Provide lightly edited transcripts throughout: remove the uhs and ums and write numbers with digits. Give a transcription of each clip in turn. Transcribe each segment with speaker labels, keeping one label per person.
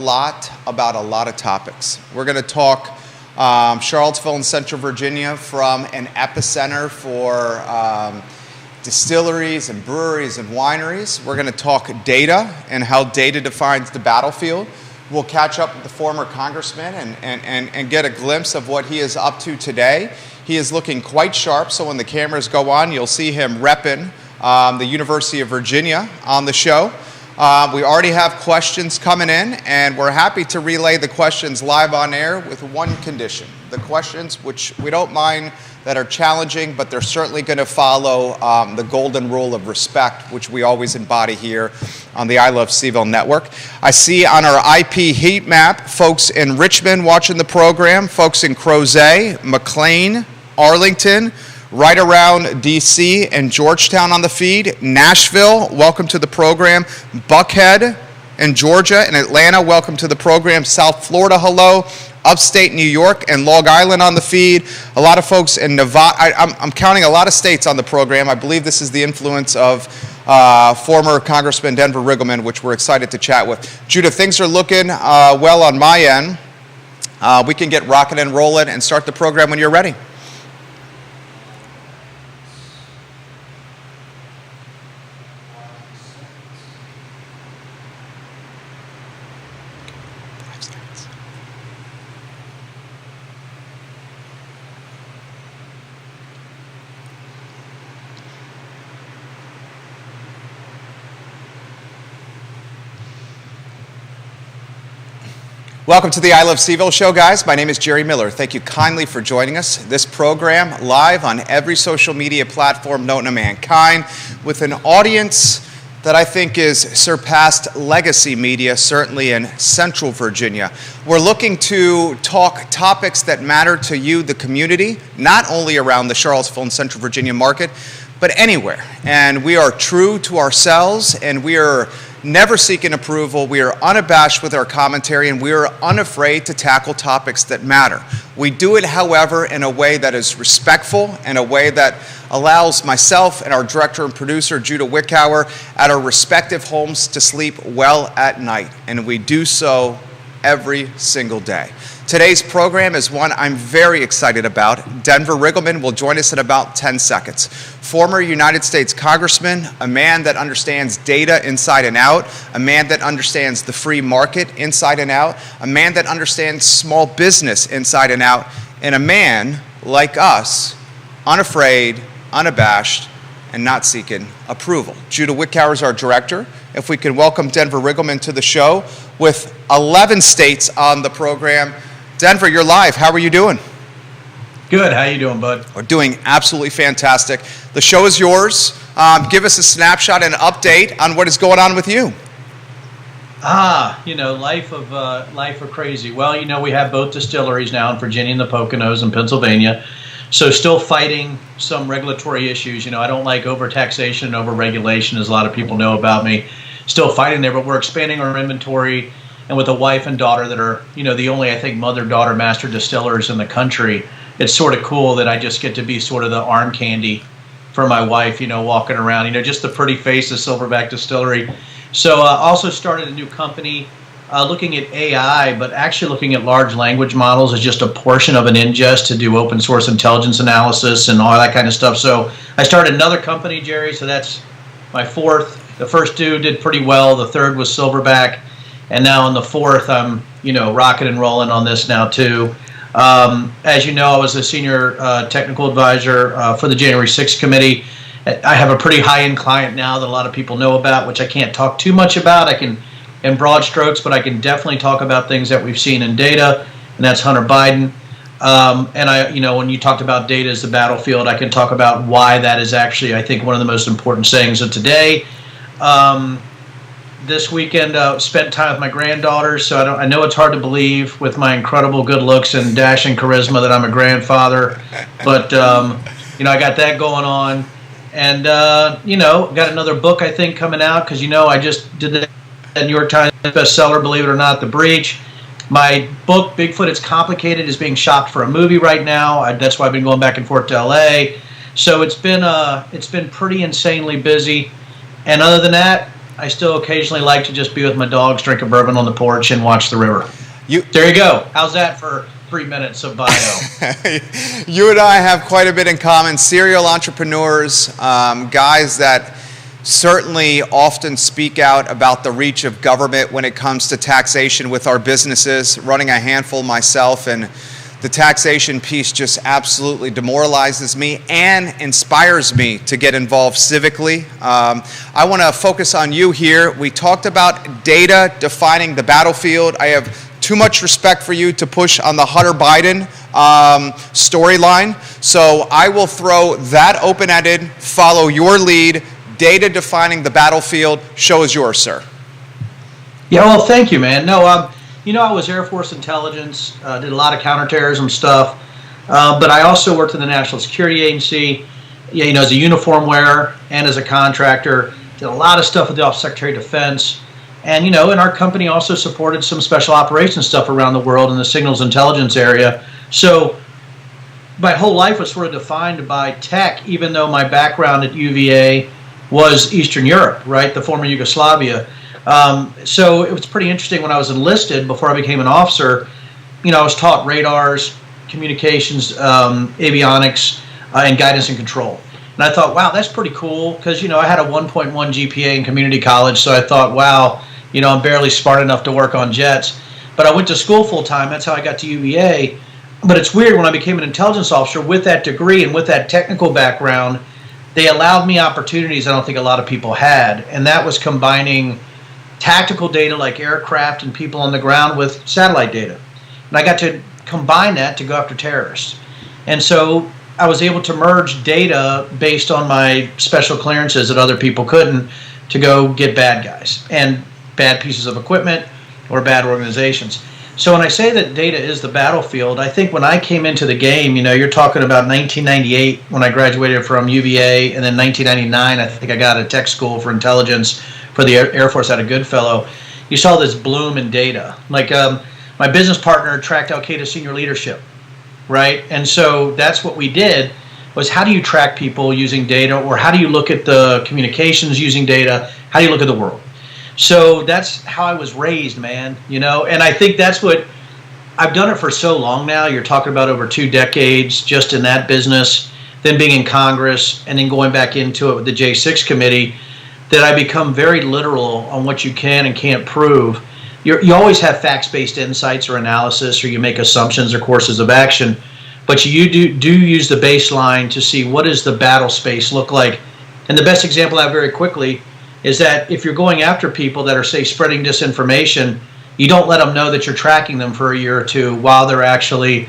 Speaker 1: lot about a lot of topics. We're going to talk Charlottesville and Central Virginia from an epicenter for distilleries and breweries and wineries. We're going to talk data and how data defines the battlefield. We'll catch up with the former congressman and get a glimpse of what he is up to today. He is looking quite sharp, so when the cameras go on, you'll see him repping the University of Virginia on the show. We already have questions coming in, and we're happy to relay the questions live on air with one condition. The questions, which we don't mind that are challenging, but they're certainly going to follow the golden rule of respect, which we always embody here on the I Love CVille network. I see on our IP heat map folks in Richmond watching the program, folks in Crozet, McLean, Arlington, right around D.C. and Georgetown on the feed. Nashville, welcome to the program. Buckhead and Georgia and Atlanta, welcome to the program. South Florida, hello. Upstate New York and Long Island on the feed. A lot of folks in Nevada. I'm counting a lot of states on the program. I believe this is the influence of former Congressman Denver Riggleman, which we're excited to chat with. Judah, things are looking well on my end. We can get rocking and rolling and start the program when you're ready. Welcome to the I Love CVille show, guys. My name is Jerry Miller. Thank you kindly for joining us. This program live on every social media platform known to mankind with an audience that I think is surpassed legacy media, certainly in Central Virginia. We're looking to talk topics that matter to you, the community, not only around the Charlottesville and Central Virginia market, but anywhere. And we are true to ourselves, and we are never seeking approval. We are unabashed with our commentary, and we are unafraid to tackle topics that matter. We do it, however, in a way that is respectful, in a way that allows myself and our director and producer, Judah Wickower, at our respective homes to sleep well at night. And we do so every single day. Today's program is one I'm very excited about. Denver Riggleman will join us in about 10 seconds. Former United States Congressman, a man that understands data inside and out, a man that understands the free market inside and out, a man that understands small business inside and out, and a man like us, unafraid, unabashed, and not seeking approval. Judah Wickower is our director. If we can welcome Denver Riggleman to the show with 11 states on the program. Denver, you're live. How are you doing?
Speaker 2: Good. How you doing, bud?
Speaker 1: We're doing absolutely fantastic. The show is yours. Give us a snapshot and update on what is going on with you.
Speaker 2: Life of crazy. Well, we have both distilleries now in Virginia and the Poconos in Pennsylvania. So still fighting some regulatory issues. I don't like overtaxation and overregulation, as a lot of people know about me. Still fighting there, but we're expanding our inventory. And with a wife and daughter that are, the only, I think, mother-daughter master distillers in the country, it's sort of cool that I just get to be sort of the arm candy for my wife, walking around, just the pretty face of Silverback Distillery. So also started a new company looking at AI, but actually looking at large language models as just a portion of an ingest to do open source intelligence analysis and all that kind of stuff. So I started another company, Jerry, so that's my fourth. The first two did pretty well. The third was Silverback. And now on the fourth, I'm, rocking and rolling on this now too. As you know, I was a senior technical advisor for the January 6th committee. I have a pretty high-end client now that a lot of people know about, which I can't talk too much about. I can, in broad strokes, but I can definitely talk about things that we've seen in data, and that's Hunter Biden. When you talked about data as the battlefield, I can talk about why that is actually, I think, one of the most important sayings of today. This weekend, spent time with my granddaughters, so I know it's hard to believe with my incredible good looks and dashing charisma that I'm a grandfather, but, I got that going on, and, got another book, I think, coming out, because, I just did the New York Times bestseller, believe it or not, The Breach. My book, Bigfoot It's Complicated, is being shopped for a movie right now. That's why I've been going back and forth to L.A., so it's been pretty insanely busy, and other than that, I still occasionally like to just be with my dogs, drink a bourbon on the porch, and watch the river. There you go. How's that for 3 minutes of bio?
Speaker 1: You and I have quite a bit in common. Serial entrepreneurs, guys that certainly often speak out about the reach of government when it comes to taxation with our businesses, running a handful myself, and the taxation piece just absolutely demoralizes me and inspires me to get involved civically. I want to focus on you here. We talked about data defining the battlefield. I have too much respect for you to push on the Hunter Biden storyline, so I will throw that open-ended, follow your lead. Data defining the battlefield. Show is yours, sir.
Speaker 2: Yeah, well, thank you, man. No, I was Air Force intelligence, did a lot of counterterrorism stuff, but I also worked in the National Security Agency, as a uniform wearer and as a contractor. Did a lot of stuff with the Office of Secretary of Defense, and and our company also supported some special operations stuff around the world in the signals intelligence area. So my whole life was sort of defined by tech, even though my background at UVA was Eastern Europe, right, the former Yugoslavia. So it was pretty interesting when I was enlisted, before I became an officer, I was taught radars, communications, avionics, and guidance and control. And I thought, wow, that's pretty cool, because, I had a 1.1 GPA in community college, so I thought, wow, I'm barely smart enough to work on jets. But I went to school full time, that's how I got to UVA. But it's weird, when I became an intelligence officer with that degree and with that technical background, they allowed me opportunities I don't think a lot of people had, and that was combining tactical data like aircraft and people on the ground with satellite data. And I got to combine that to go after terrorists. And so I was able to merge data based on my special clearances that other people couldn't, to go get bad guys and bad pieces of equipment or bad organizations. So when I say that data is the battlefield, I think when I came into the game, you're talking about 1998 when I graduated from UVA, and then 1999 I think I got a tech school for intelligence for the Air Force out of Goodfellow. You saw this bloom in data. Like my business partner tracked Al-Qaeda senior leadership, right? And so that's what we did, was how do you track people using data, or how do you look at the communications using data? How do you look at the world? So that's how I was raised, man, and I think that's what, I've done it for so long now. You're talking about over 2 decades just in that business, then being in Congress, and then going back into it with the J6 committee, that I become very literal on what you can and can't prove. You always have facts-based insights or analysis, or you make assumptions or courses of action, but you do use the baseline to see what does the battle space look like. And the best example I have very quickly is that if you're going after people that are, say, spreading disinformation, you don't let them know that you're tracking them for a year or two while they're actually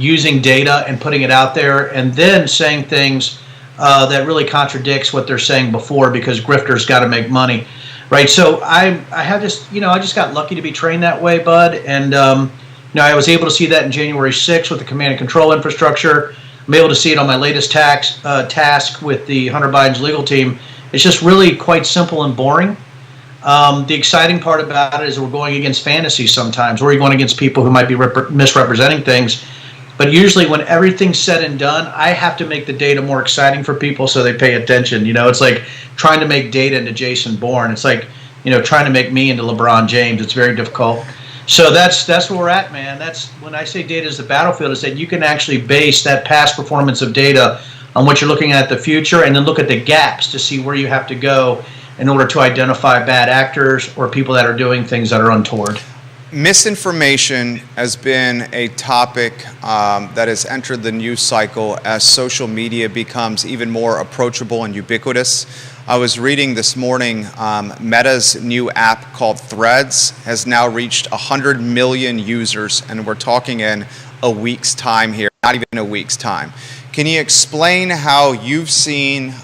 Speaker 2: using data and putting it out there, and then saying things that really contradicts what they're saying before, because grifters got to make money, right? So I have just, I just got lucky to be trained that way, bud, and I was able to see that in January 6th with the command and control infrastructure. I'm able to see it on my latest task with the Hunter Biden's legal team. It's just really quite simple and boring. The exciting part about it is we're going against fantasy sometimes, or you're going against people who might be misrepresenting things. But usually when everything's said and done, I have to make the data more exciting for people so they pay attention. It's like trying to make data into Jason Bourne. It's like, trying to make me into LeBron James. It's very difficult. So that's where we're at, man. That's when I say data is the battlefield, is that you can actually base that past performance of data on what you're looking at the future, and then look at the gaps to see where you have to go in order to identify bad actors or people that are doing things that are untoward.
Speaker 1: Misinformation has been a topic that has entered the news cycle as social media becomes even more approachable and ubiquitous. I was reading this morning, Meta's new app called Threads has now reached 100 million users, and we're talking in a week's time here, not even a week's time. Can you explain how you've seen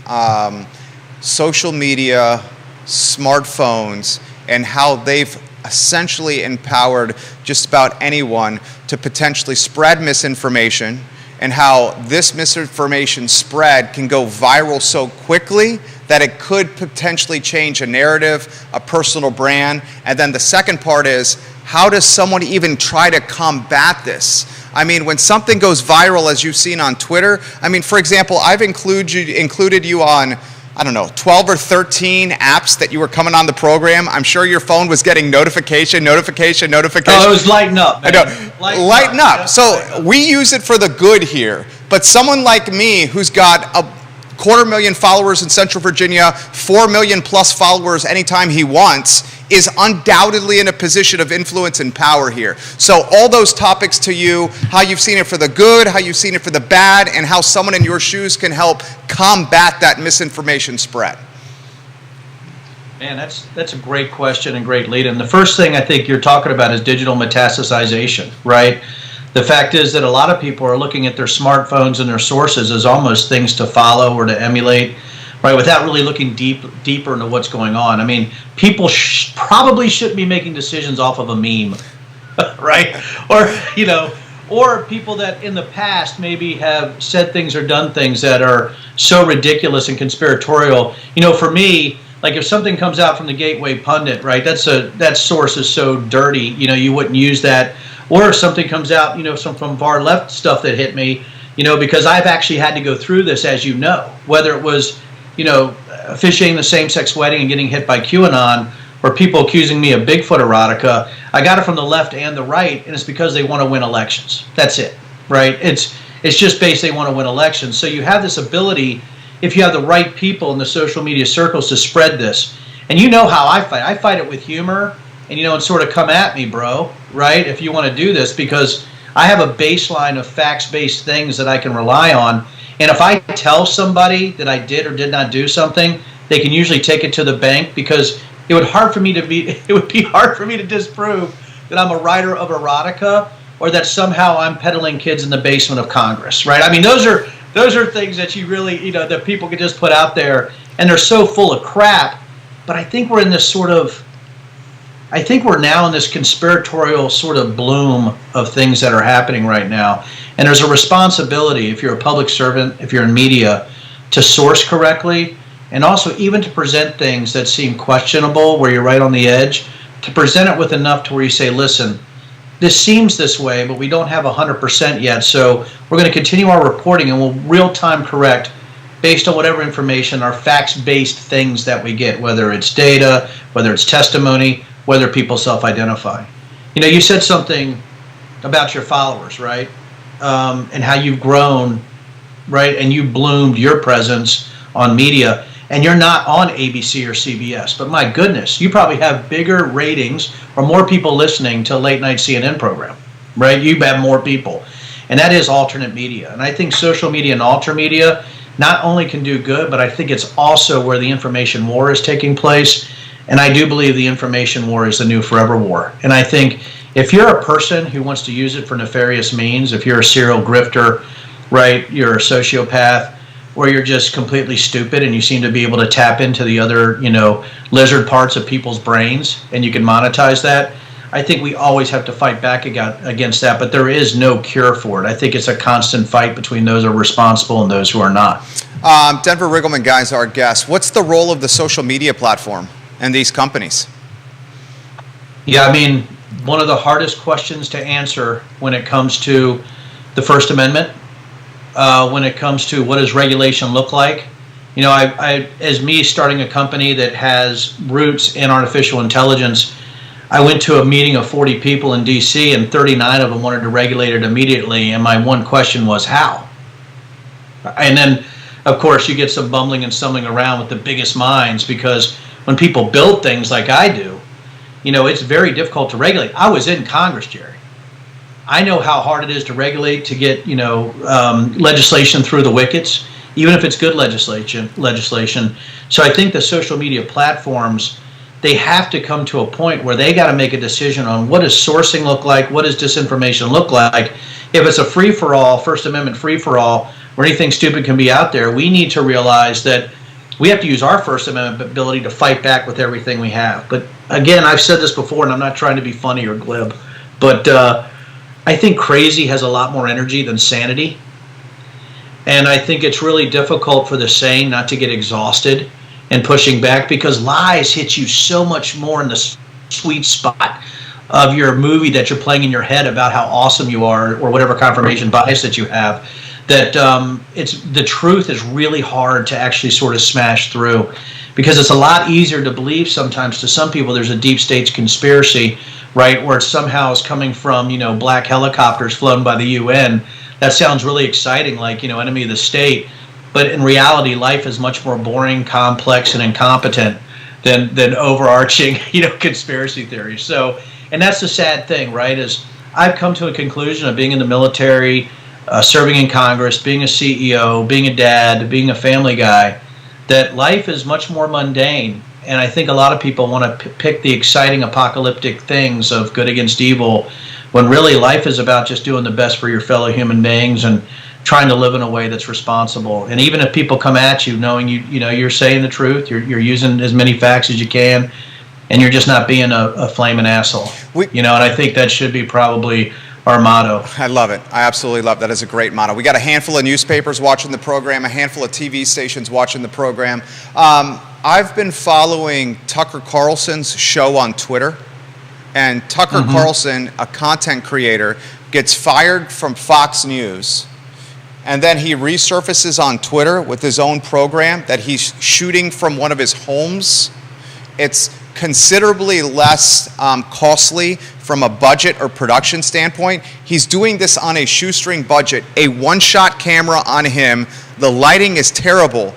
Speaker 1: social media, smartphones, and how they've essentially empowered just about anyone to potentially spread misinformation, and how this misinformation spread can go viral so quickly that it could potentially change a narrative, a personal brand? And then the second part is, how does someone even try to combat this? I mean, when something goes viral, as you've seen on Twitter, I mean, for example, I've included you on I don't know, 12 or 13 apps that you were coming on the program. I'm sure your phone was getting notification.
Speaker 2: Oh, it was lighting up, man.
Speaker 1: I know. Lighten up.
Speaker 2: Yeah,
Speaker 1: So
Speaker 2: lighten up.
Speaker 1: we use it for the good here. But someone like me who's got a 250,000 followers in Central Virginia, 4 million plus followers anytime he wants, is undoubtedly in a position of influence and power here. So all those topics to you, how you've seen it for the good, how you've seen it for the bad, and how someone in your shoes can help combat that misinformation spread.
Speaker 2: Man, that's a great question and great lead. And the first thing I think you're talking about is digital metastasization, right? The fact is that a lot of people are looking at their smartphones and their sources as almost things to follow or to emulate, right, without really looking deeper into what's going on. I mean, people probably shouldn't be making decisions off of a meme, right? Or people that in the past maybe have said things or done things that are so ridiculous and conspiratorial. For me, like if something comes out from the Gateway Pundit, right, that source is so dirty, you wouldn't use that. Or if something comes out, some from far left stuff that hit me, because I've actually had to go through this, as you know, whether it was, officiating the same-sex wedding and getting hit by QAnon, or people accusing me of Bigfoot erotica. I got it from the left and the right, and it's because they want to win elections. That's it, right? It's just based they want to win elections. So you have this ability, if you have the right people in the social media circles, to spread this. And you know how I fight. I fight it with humor, and sort of come at me, bro, right? If you want to do this, because I have a baseline of facts-based things that I can rely on. And if I tell somebody that I did or did not do something, they can usually take it to the bank, because it would be hard for me to disprove that I'm a writer of erotica or that somehow I'm peddling kids in the basement of Congress, right? I mean, those are things that you really, that people can just put out there, and they're so full of crap. But I think we're now in this conspiratorial sort of bloom of things that are happening right now. And there's a responsibility, if you're a public servant, if you're in media, to source correctly, and also even to present things that seem questionable, where you're right on the edge, to present it with enough to where you say, listen, this seems this way, but we don't have 100% yet, so we're going to continue our reporting and we'll real-time correct based on whatever information are facts-based things that we get, whether it's data, whether it's testimony, whether people self-identify. You said something about your followers, right? And how you've grown, right? And you bloomed your presence on media. And you're not on ABC or CBS. But my goodness, you probably have bigger ratings or more people listening to a late-night CNN program, right? You have more people. And that is alternate media. And I think social media and alter media not only can do good, but I think it's also where the information war is taking place. And I do believe the information war is the new forever war. And I think if you're a person who wants to use it for nefarious means, if you're a serial grifter, right, you're a sociopath, or you're just completely stupid and you seem to be able to tap into the other, lizard parts of people's brains and you can monetize that, I think we always have to fight back against that. But there is no cure for it. I think it's a constant fight between those who are responsible and those who are not.
Speaker 1: Denver Riggleman, guys, our guest. What's the role of the social media platform and these companies?
Speaker 2: Yeah, I mean, one of the hardest questions to answer when it comes to the First Amendment, when it comes to what does regulation look like. I as me starting a company that has roots in artificial intelligence, I went to a meeting of 40 people in DC and 39 of them wanted to regulate it immediately. And my one question was, how? And then, of course, you get some bumbling and stumbling around with the biggest minds, because when people build things like I do, it's very difficult to regulate. I was in Congress, Jerry. I know how hard it is to regulate, to get, legislation through the wickets, even if it's good legislation. So I think the social media platforms, they have to come to a point where they got to make a decision on what does sourcing look like, what does disinformation look like. If it's a free-for-all, First Amendment free-for-all, where anything stupid can be out there, we need to realize that we have to use our First Amendment ability to fight back with everything we have. But again, I've said this before, and I'm not trying to be funny or glib, but I think crazy has a lot more energy than sanity. And I think it's really difficult for the sane not to get exhausted and pushing back, because lies hit you so much more in the sweet spot of your movie that you're playing in your head about how awesome you are, or whatever confirmation bias that you have, that it's the truth is really hard to actually sort of smash through, because it's a lot easier to believe sometimes to some people there's a deep states conspiracy, right, where it somehow is coming from, black helicopters flown by the UN. That sounds really exciting, like, enemy of the state. But in reality, life is much more boring, complex, and incompetent than overarching, conspiracy theories. So, and that's the sad thing, right, is I've come to a conclusion of being in the military, serving in Congress, being a CEO, being a dad, being a family guy, that life is much more mundane. And I think a lot of people want to pick the exciting apocalyptic things of good against evil, when really life is about just doing the best for your fellow human beings and trying to live in a way that's responsible. And even if people come at you knowing you're saying the truth, you're using as many facts as you can, and you're just not being a flaming asshole. And I think that should be probably our motto.
Speaker 1: I love it. I absolutely love that. It's a great motto. We got a handful of newspapers watching the program, a handful of TV stations watching the program. I've been following Tucker Carlson's show on Twitter, and Tucker Carlson, a content creator, gets fired from Fox News, and then he resurfaces on Twitter with his own program that he's shooting from one of his homes. It's considerably less costly from a budget or production standpoint. He's doing this on a shoestring budget, a one-shot camera on him. The lighting is terrible,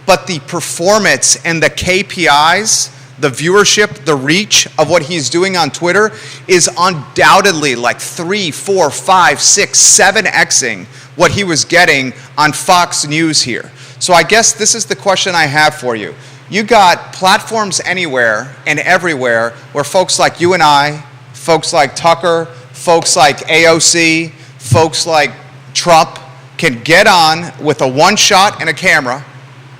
Speaker 1: but the performance and the KPIs, the viewership, the reach of what he's doing on Twitter is undoubtedly like 3, 4, 5, 6, 7xing what he was getting on Fox News here. So I guess this is the question I have for you. You got platforms anywhere and everywhere where folks like you and I, folks like Tucker, folks like AOC, folks like Trump can get on with a one shot and a camera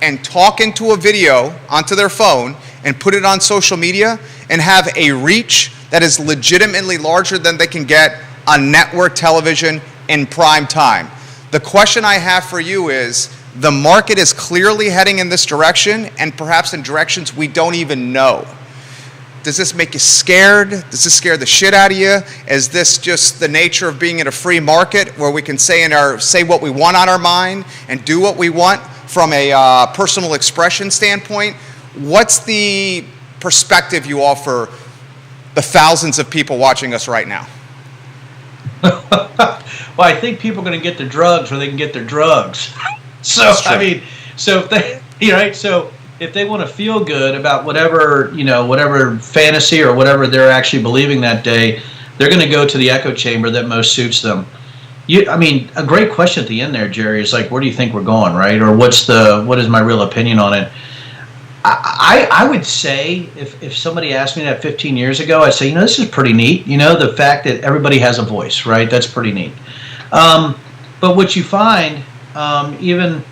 Speaker 1: and talk into a video onto their phone and put it on social media and have a reach that is legitimately larger than they can get on network television in prime time. The question I have for you is, the market is clearly heading in this direction, and perhaps in directions we don't even know. Does this make you scared? Does this scare the shit out of you? Is this just the nature of being in a free market where we can say what we want on our mind and do what we want from a personal expression standpoint? What's the perspective you offer the thousands of people watching us right now?
Speaker 2: Well, I think people are going to get the drugs where they can get their drugs. So if they want to feel good about whatever fantasy or whatever they're actually believing that day, they're going to go to the echo chamber that most suits them. A great question at the end there, Jerry, is like, where do you think we're going, right? Or what is my real opinion on it? I would say if somebody asked me that 15 years ago, I'd say, this is pretty neat. The fact that everybody has a voice, right? That's pretty neat. But what you find, even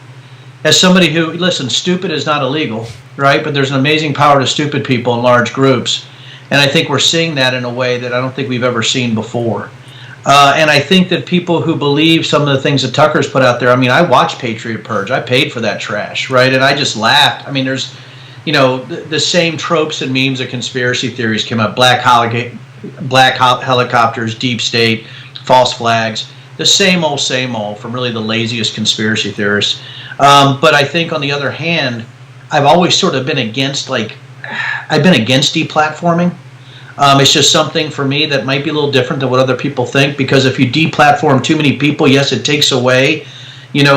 Speaker 2: as somebody who, stupid is not illegal, right? But there's an amazing power to stupid people in large groups. And I think we're seeing that in a way that I don't think we've ever seen before. And I think that people who believe some of the things that Tucker's put out there, I watched Patriot Purge. I paid for that trash, right? And I just laughed. There's, the same tropes and memes of conspiracy theories came up. Black helicopters, deep state, false flags. The same old from really the laziest conspiracy theorists. But I think on the other hand, I've always sort of been against deplatforming. It's just something for me that might be a little different than what other people think, because if you deplatform too many people, yes, it takes away,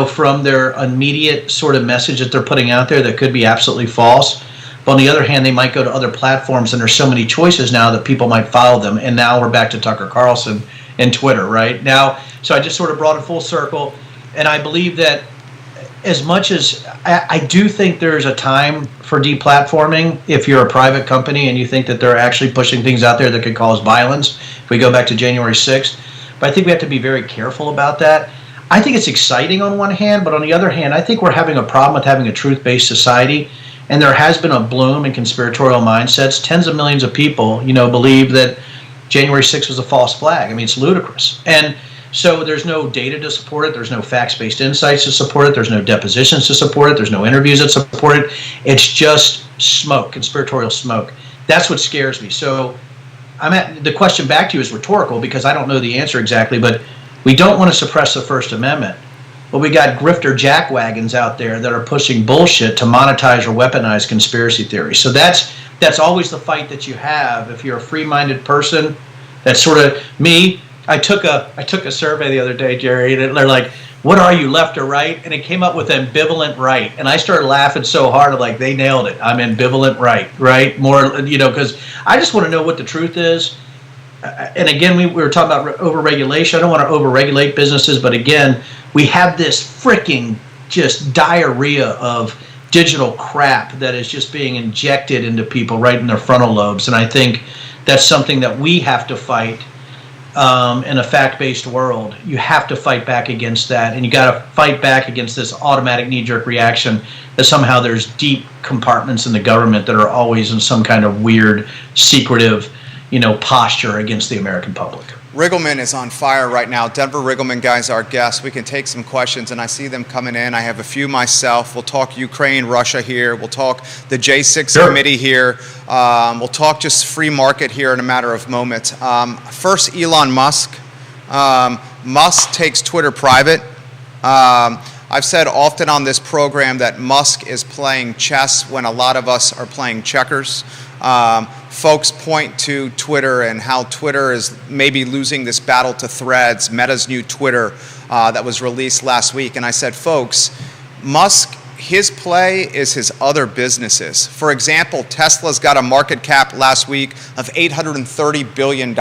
Speaker 2: from their immediate sort of message that they're putting out there that could be absolutely false. But on the other hand, they might go to other platforms, and there's so many choices now that people might follow them. And now we're back to Tucker Carlson and Twitter, right? Now, so I just sort of brought it full circle, and I believe that as much as I do think there's a time for deplatforming if you're a private company and you think that they're actually pushing things out there that could cause violence, if we go back to January 6th. But I think we have to be very careful about that. I think it's exciting on one hand, but on the other hand, I think we're having a problem with having a truth-based society, and there has been a bloom in conspiratorial mindsets. Tens of millions of people, believe that January 6th was a false flag. It's ludicrous. And so there's no data to support it. There's no facts-based insights to support it. There's no depositions to support it. There's no interviews that support it. It's just smoke, conspiratorial smoke. That's what scares me. So the question back to you is rhetorical because I don't know the answer exactly, but we don't want to suppress the First Amendment. but we got grifter jackwagons out there that are pushing bullshit to monetize or weaponize conspiracy theories. So that's always the fight that you have if you're a free-minded person. That's sort of me. I took a survey the other day, Jerry, and they're like, what are you, left or right? And it came up with ambivalent right. And I started laughing so hard, I'm like, they nailed it. I'm ambivalent right? More, because I just want to know what the truth is. And again, we were talking about overregulation. I don't want to overregulate businesses, but again, we have this freaking just diarrhea of digital crap that is just being injected into people right in their frontal lobes. And I think that's something that we have to fight. In a fact-based world, you have to fight back against that, and you got to fight back against this automatic knee-jerk reaction that somehow there's deep compartments in the government that are always in some kind of weird, secretive, posture against the American public.
Speaker 1: Riggleman is on fire right now. Denver Riggleman, guys, our guest. We can take some questions, and I see them coming in. I have a few myself. We'll talk Ukraine, Russia here. We'll talk the J6 committee here. We'll talk just free market here in a matter of moments. First, Elon Musk. Musk takes Twitter private. I've said often on this program that Musk is playing chess when a lot of us are playing checkers. Folks point to Twitter and how Twitter is maybe losing this battle to Threads, Meta's new Twitter that was released last week. And I said, folks, Musk, his play is his other businesses. For example, Tesla's got a market cap last week of $830 billion.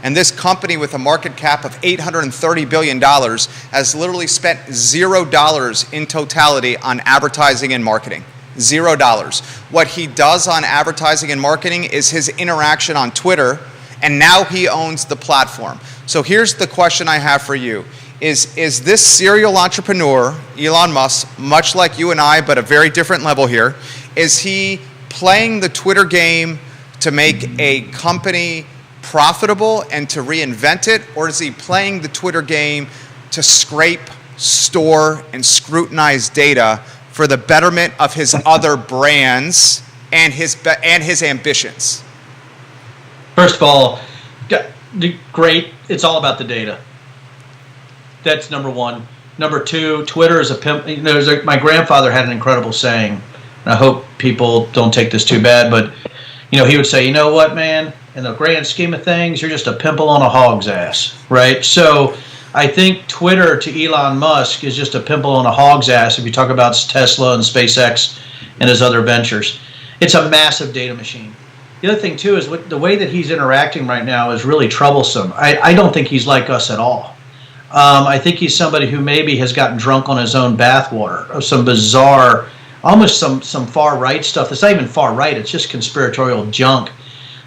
Speaker 1: And this company with a market cap of $830 billion has literally spent $0 in totality on advertising and marketing. $0. What he does on advertising and marketing is his interaction on Twitter, and now he owns the platform. So here's the question I have for you. Is this serial entrepreneur, Elon Musk, much like you and I, but a very different level here, is he playing the Twitter game to make a company profitable and to reinvent it, or is he playing the Twitter game to scrape, store, and scrutinize data for the betterment of his other brands and his ambitions?
Speaker 2: First of all, great. It's all about the data. That's number one. Number two, Twitter is a pimp. My grandfather had an incredible saying, and I hope people don't take this too bad, but he would say, you know what, man? In the grand scheme of things, you're just a pimple on a hog's ass, right? So I think Twitter to Elon Musk is just a pimple on a hog's ass if you talk about Tesla and SpaceX and his other ventures. It's a massive data machine. The other thing, too, is the way that he's interacting right now is really troublesome. I don't think he's like us at all. I think he's somebody who maybe has gotten drunk on his own bathwater of some bizarre, almost some far-right stuff. It's not even far-right. It's just conspiratorial junk.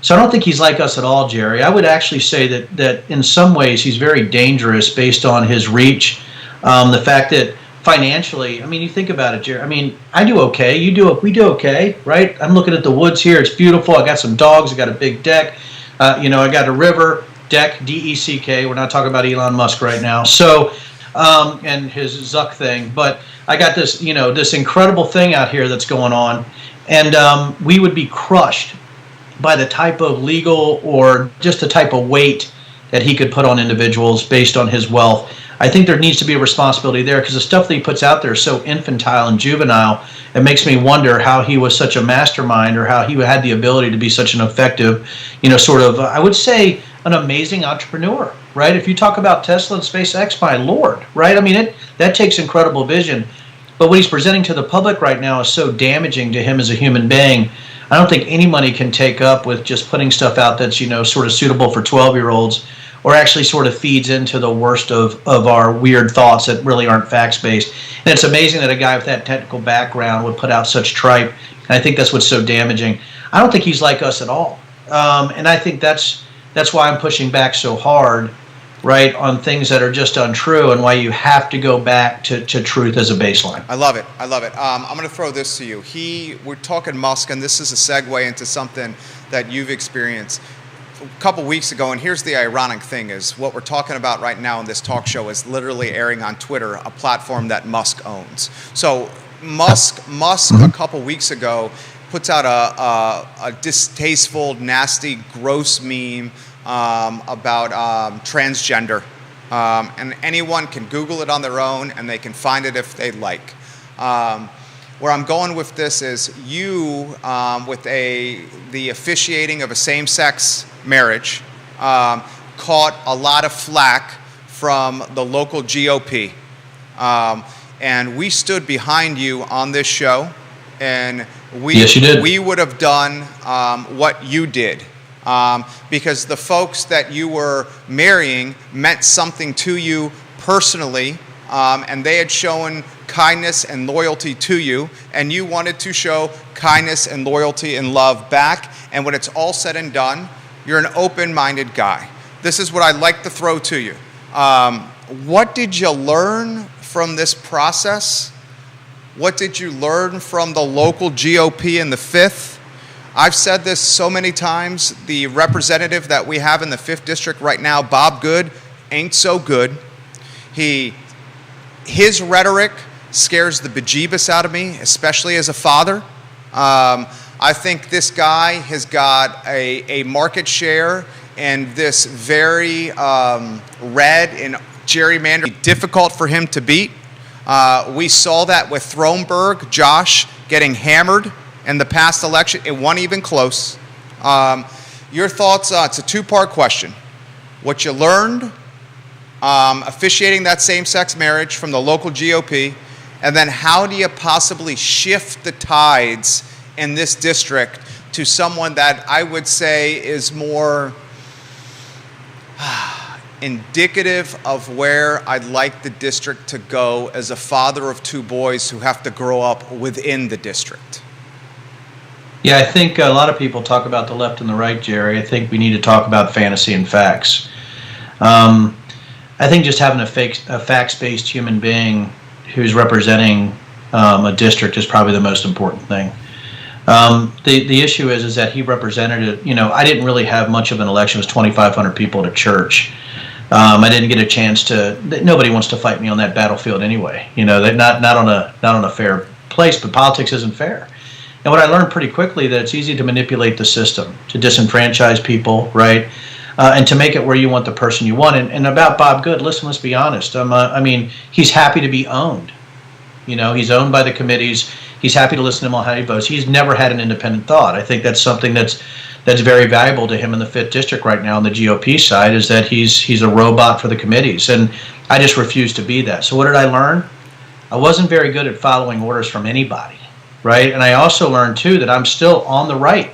Speaker 2: So I don't think he's like us at all, Jerry. I would actually say that in some ways he's very dangerous based on his reach. The fact that financially, you think about it, Jerry. I do okay. We do okay, right? I'm looking at the woods here. It's beautiful. I got some dogs. I got a big deck. I got a river, deck, D-E-C-K. We're not talking about Elon Musk right now. So, and his Zuck thing. But I got this, this incredible thing out here that's going on. And we would be crushed by the type of legal or just the type of weight that he could put on individuals based on his wealth. I think there needs to be a responsibility there because the stuff that he puts out there is so infantile and juvenile. It makes me wonder how he was such a mastermind or how he had the ability to be such an effective, I would say an amazing entrepreneur, right? If you talk about Tesla and SpaceX, my Lord, right? That takes incredible vision. But what he's presenting to the public right now is so damaging to him as a human being. I don't think any money can take up with just putting stuff out that's, sort of suitable for 12-year-olds or actually sort of feeds into the worst of our weird thoughts that really aren't facts-based. And it's amazing that a guy with that technical background would put out such tripe. And I think that's what's so damaging. I don't think he's like us at all. And I think that's why I'm pushing back so hard, right, on things that are just untrue and why you have to go back to truth as a baseline.
Speaker 1: I love it. I'm going to throw this to you. We're talking Musk, and this is a segue into something that you've experienced a couple weeks ago. And here's the ironic thing is what we're talking about right now in this talk show is literally airing on Twitter, a platform that Musk owns. So Musk a couple weeks ago puts out a distasteful, nasty, gross meme about transgender. and anyone can Google it on their own, and they can find it if they like. Where I'm going with this is you, with the officiating of a same-sex marriage, caught a lot of flack from the local GOP. And we stood behind you on this show, and
Speaker 2: Yes, you did.
Speaker 1: we would have done what you did. Because the folks that you were marrying meant something to you personally, and they had shown kindness and loyalty to you, and you wanted to show kindness and loyalty and love back. And when it's all said and done, you're an open-minded guy. This is what I'd like to throw to you. What did you learn from this process? What did you learn from the local GOP in the 5th? I've said this so many times. The representative that we have in the 5th District right now, Bob Good, ain't so good. His rhetoric scares the bejeebus out of me, especially as a father. I think this guy has got a market share and this very red and gerrymandered, difficult for him to beat. We saw that with Throneburg, Josh, getting hammered in the past election. It wasn't even close. Your thoughts, it's a two-part question. What you learned officiating that same-sex marriage from the local GOP, and then how do you possibly shift the tides in this district to someone that I would say is more indicative of where I'd like the district to go as a father of two boys who have to grow up within the district?
Speaker 2: Yeah, I think a lot of people talk about the left and the right, Jerry. I think we need to talk about fantasy and facts. I think just having a facts-based human being who's representing a district is probably the most important thing. The issue is that he represented it. You know, I didn't really have much of an election. It was 2,500 people at a church. I didn't get a chance to. Nobody wants to fight me on that battlefield anyway. You know, that not on a fair place. But politics isn't fair. And what I learned pretty quickly that it's easy to manipulate the system, to disenfranchise people, right? And to make it where you want the person you want. And about Bob Good, listen, let's be honest. I mean, he's happy to be owned. You know, he's owned by the committees. He's happy to listen to him on how he votes. He's never had an independent thought. I think that's something that's very valuable to him in the 5th District right now on the GOP side, is that he's a robot for the committees. And I just refuse to be that. So what did I learn? I wasn't very good at following orders from anybody, right? And I also learned, too, that I'm still on the right.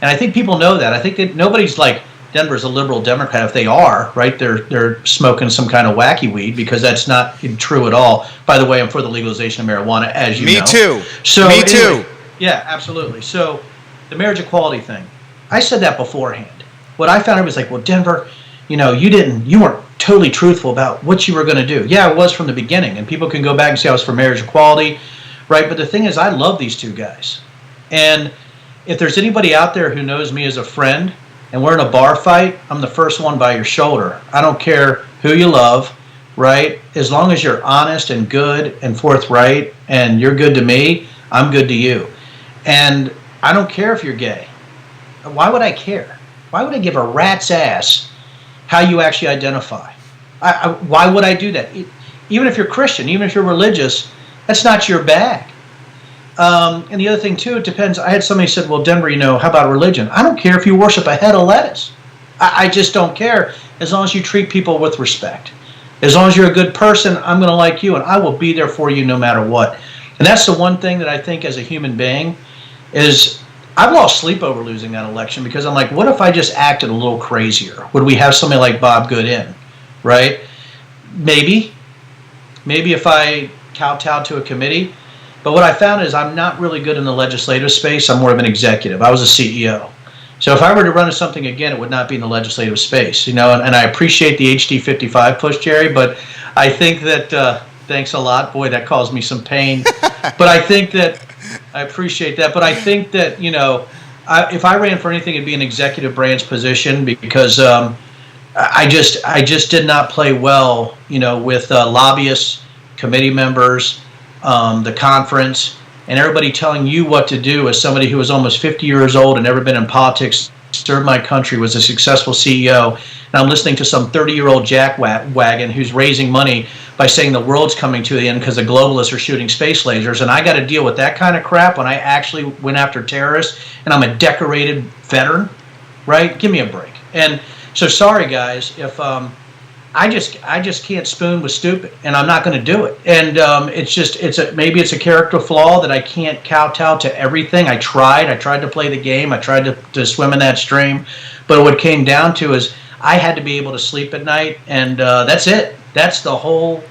Speaker 2: And I think people know that. I think that nobody's like, Denver's a liberal Democrat. If they are, right, they're smoking some kind of wacky weed, because that's not true at all. By the way, I'm for the legalization of marijuana, as you know.
Speaker 1: Me too.
Speaker 2: So
Speaker 1: Me
Speaker 2: anyway,
Speaker 1: too.
Speaker 2: Yeah, absolutely. So the marriage equality thing, I said that beforehand. What I found, was like, well, Denver, you know, you weren't totally truthful about what you were going to do. Yeah, I was from the beginning, and people can go back and say I was for marriage equality, right? But the thing is, I love these two guys. And if there's anybody out there who knows me as a friend, and we're in a bar fight, I'm the first one by your shoulder. I don't care who you love, right? As long as you're honest and good and forthright and you're good to me, I'm good to you. And I don't care if you're gay. Why would I care? Why would I give a rat's ass how you actually identify? Why would I do that? Even if you're Christian, even if you're religious, that's not your bag. And the other thing, too, it depends. I had somebody said, well, Denver, you know, how about religion? I don't care if you worship a head of lettuce. I just don't care, as long as you treat people with respect. As long as you're a good person, I'm going to like you, and I will be there for you no matter what. And that's the one thing that I think as a human being is I've lost sleep over losing that election, because I'm like, what if I just acted a little crazier? Would we have somebody like Bob Good in, right? Maybe if I kowtowed to a committee. But what I found is I'm not really good in the legislative space. I'm more of an executive. I was a CEO. So if I were to run something again, it would not be in the legislative space, you know, and I appreciate the HD 55 push, Jerry, but I think that, thanks a lot. Boy, that caused me some pain. But I think that, I appreciate that. But I think that, you know, if I ran for anything, it'd be an executive branch position, because I just did not play well, you know, with lobbyists, committee members, the conference, and everybody telling you what to do as somebody who was almost 50 years old and never been in politics served my country, was a successful CEO, and I'm listening to some 30-year-old jackwagon who's raising money by saying the world's coming to the end because the globalists are shooting space lasers, and I got to deal with that kind of crap when I actually went after terrorists, and I'm a decorated veteran, right? Give me a break. And so sorry, guys, if I just can't spoon with stupid, and I'm not going to do it. And maybe it's a character flaw that I can't kowtow to everything. I tried to play the game. I tried to swim in that stream, but what it came down to is I had to be able to sleep at night, and that's it. That's the whole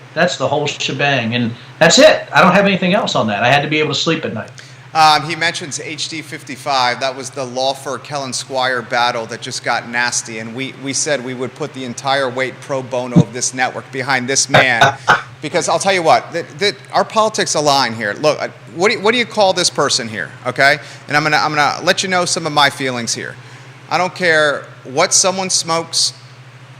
Speaker 2: shebang, and that's it. I don't have anything else on that. I had to be able to sleep at night.
Speaker 1: He mentions HD 55. That was the Lawford Kellen Squire battle that just got nasty, and we said we would put the entire weight pro bono of this network behind this man, because I'll tell you what, our politics align here. Look, what do you call this person here? Okay, and I'm gonna let you know some of my feelings here. I don't care what someone smokes.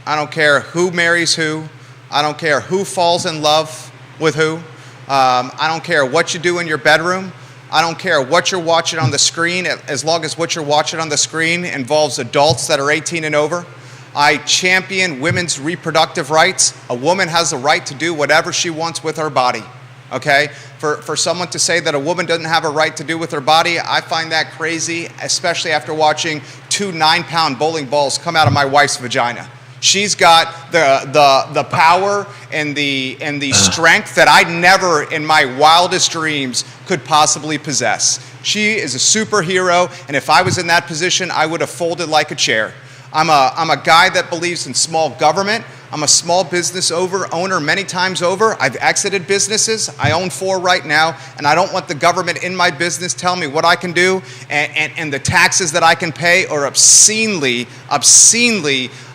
Speaker 1: I don't care who marries who. I don't care who falls in love with who. I don't care what you do in your bedroom. I don't care what you're watching on the screen, as long as what you're watching on the screen involves adults that are 18 and over. I champion women's reproductive rights. A woman has the right to do whatever she wants with her body, okay? For someone to say that a woman doesn't have a right to do with her body, I find that crazy, especially after watching 2 9-pound bowling balls come out of my wife's vagina. She's got the power and the strength that I never in my wildest dreams could possibly possess. She is a superhero, and if I was in that position, I would have folded like a chair. I'm a guy that believes in small government. I'm a small business owner many times over. I've exited businesses. I own 4 right now, and I don't want the government in my business telling me what I can do, and the taxes that I can pay are obscenely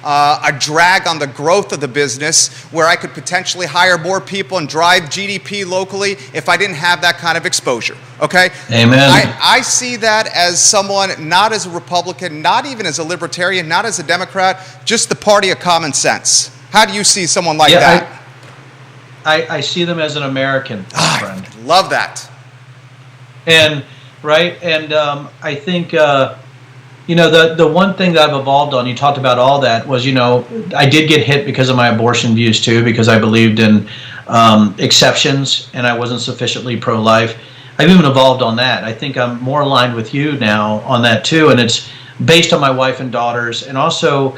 Speaker 1: a drag on the growth of the business, where I could potentially hire more people and drive GDP locally if I didn't have that kind of exposure, okay?
Speaker 2: Amen.
Speaker 1: I see that as someone, not as a Republican, not even as a Libertarian, not as a Democrat, just the party of common sense. How do you see someone like that?
Speaker 2: I see them as an American, friend.
Speaker 1: I love that.
Speaker 2: And, right, and I think... the one thing that I've evolved on, you talked about all that, was, I did get hit because of my abortion views too, because I believed in exceptions and I wasn't sufficiently pro-life. I've even evolved on that. I think I'm more aligned with you now on that too, and it's based on my wife and daughters. And also,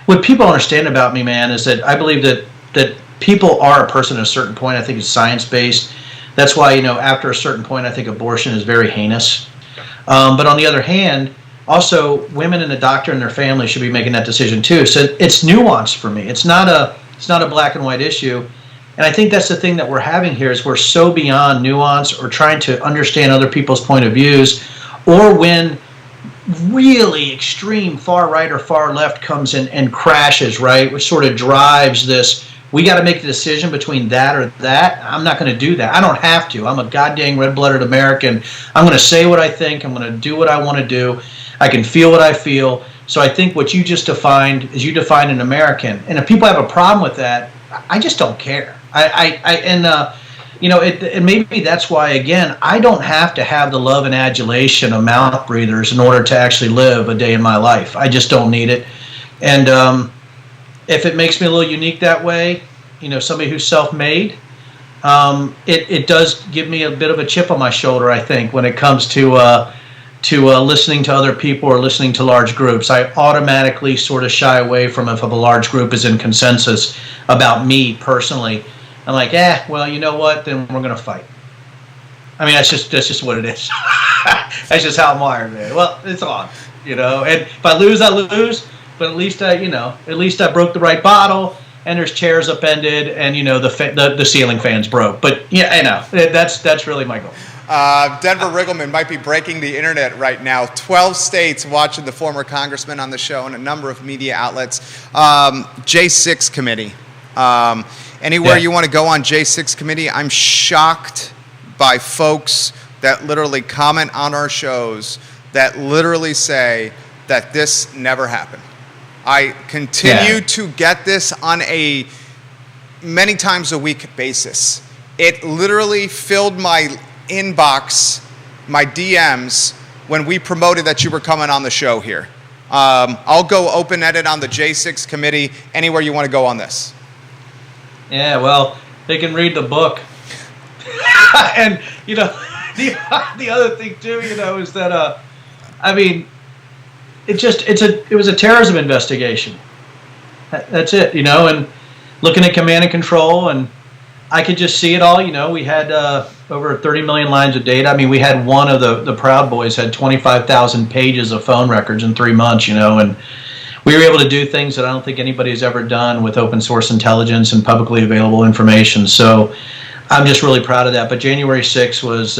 Speaker 2: what people understand about me, man, is that I believe that people are a person at a certain point. I think it's science-based. That's why, after a certain point, I think abortion is very heinous. But on the other hand, also, women and the doctor and their family should be making that decision too. So it's nuanced for me. It's not a black and white issue. And I think that's the thing that we're having here, is we're so beyond nuance or trying to understand other people's point of views, or when really extreme far right or far left comes in and crashes, right, which sort of drives this, we got to make the decision between that or that. I'm not going to do that. I don't have to. I'm a goddamn red-blooded American. I'm going to say what I think. I'm going to do what I want to do. I can feel what I feel. So I think what you just defined is, you defined an American. And if people have a problem with that, I just don't care. And maybe that's why, again, I don't have to have the love and adulation of mouth breathers in order to actually live a day in my life. I just don't need it. And if it makes me a little unique that way, somebody who's self-made, it does give me a bit of a chip on my shoulder, I think, when it comes to listening to other people or listening to large groups. I automatically sort of shy away from if a large group is in consensus about me personally. I'm like, well, you know what? Then we're going to fight. I mean, that's just what it is. That's just how I'm wired, man. Well, it's on, And if I lose, I lose. But at least I broke the right bottle, and there's chairs upended, and the ceiling fans broke. But yeah, I know that's really my goal.
Speaker 1: Denver Riggleman might be breaking the internet right now. 12 states watching the former congressman on the show, and a number of media outlets. J6 committee. Anywhere you want to go on J6 committee, I'm shocked by folks that literally comment on our shows that literally say that this never happened. I continue to get this on a many times a week basis. It literally filled my inbox, my DMs, when we promoted that you were coming on the show here. I'll go open-ended on the J6 committee, anywhere you want to go on this.
Speaker 2: Yeah, well, they can read the book. And, you know, the other thing, too, you know, is that, I mean, it was a terrorism investigation. That's it, you know, and looking at command and control, and I could just see it all. You know, we had over 30 million lines of data. I mean, we had one of the Proud Boys had 25,000 pages of phone records in 3 months, you know, and we were able to do things that I don't think anybody has ever done with open source intelligence and publicly available information. So I'm just really proud of that. But January 6th was,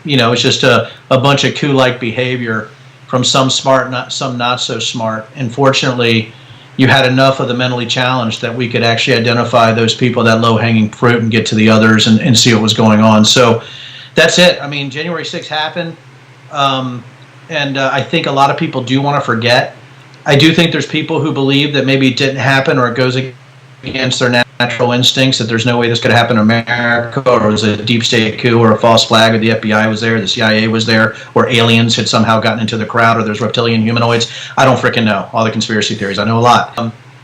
Speaker 2: you know, it's just a bunch of coup-like behavior from some smart, some not so smart. And fortunately, you had enough of the mentally challenged that we could actually identify those people, that low-hanging fruit, and get to the others and see what was going on. So that's it. I mean, January 6th happened, and I think a lot of people do want to forget. I do think there's people who believe that maybe it didn't happen, or it goes against their natural instincts, that there's no way this could happen in America, or it was a deep state coup, or a false flag, or the FBI was there, the CIA was there, or aliens had somehow gotten into the crowd, or there's reptilian humanoids. I don't freaking know all the conspiracy theories. I know a lot.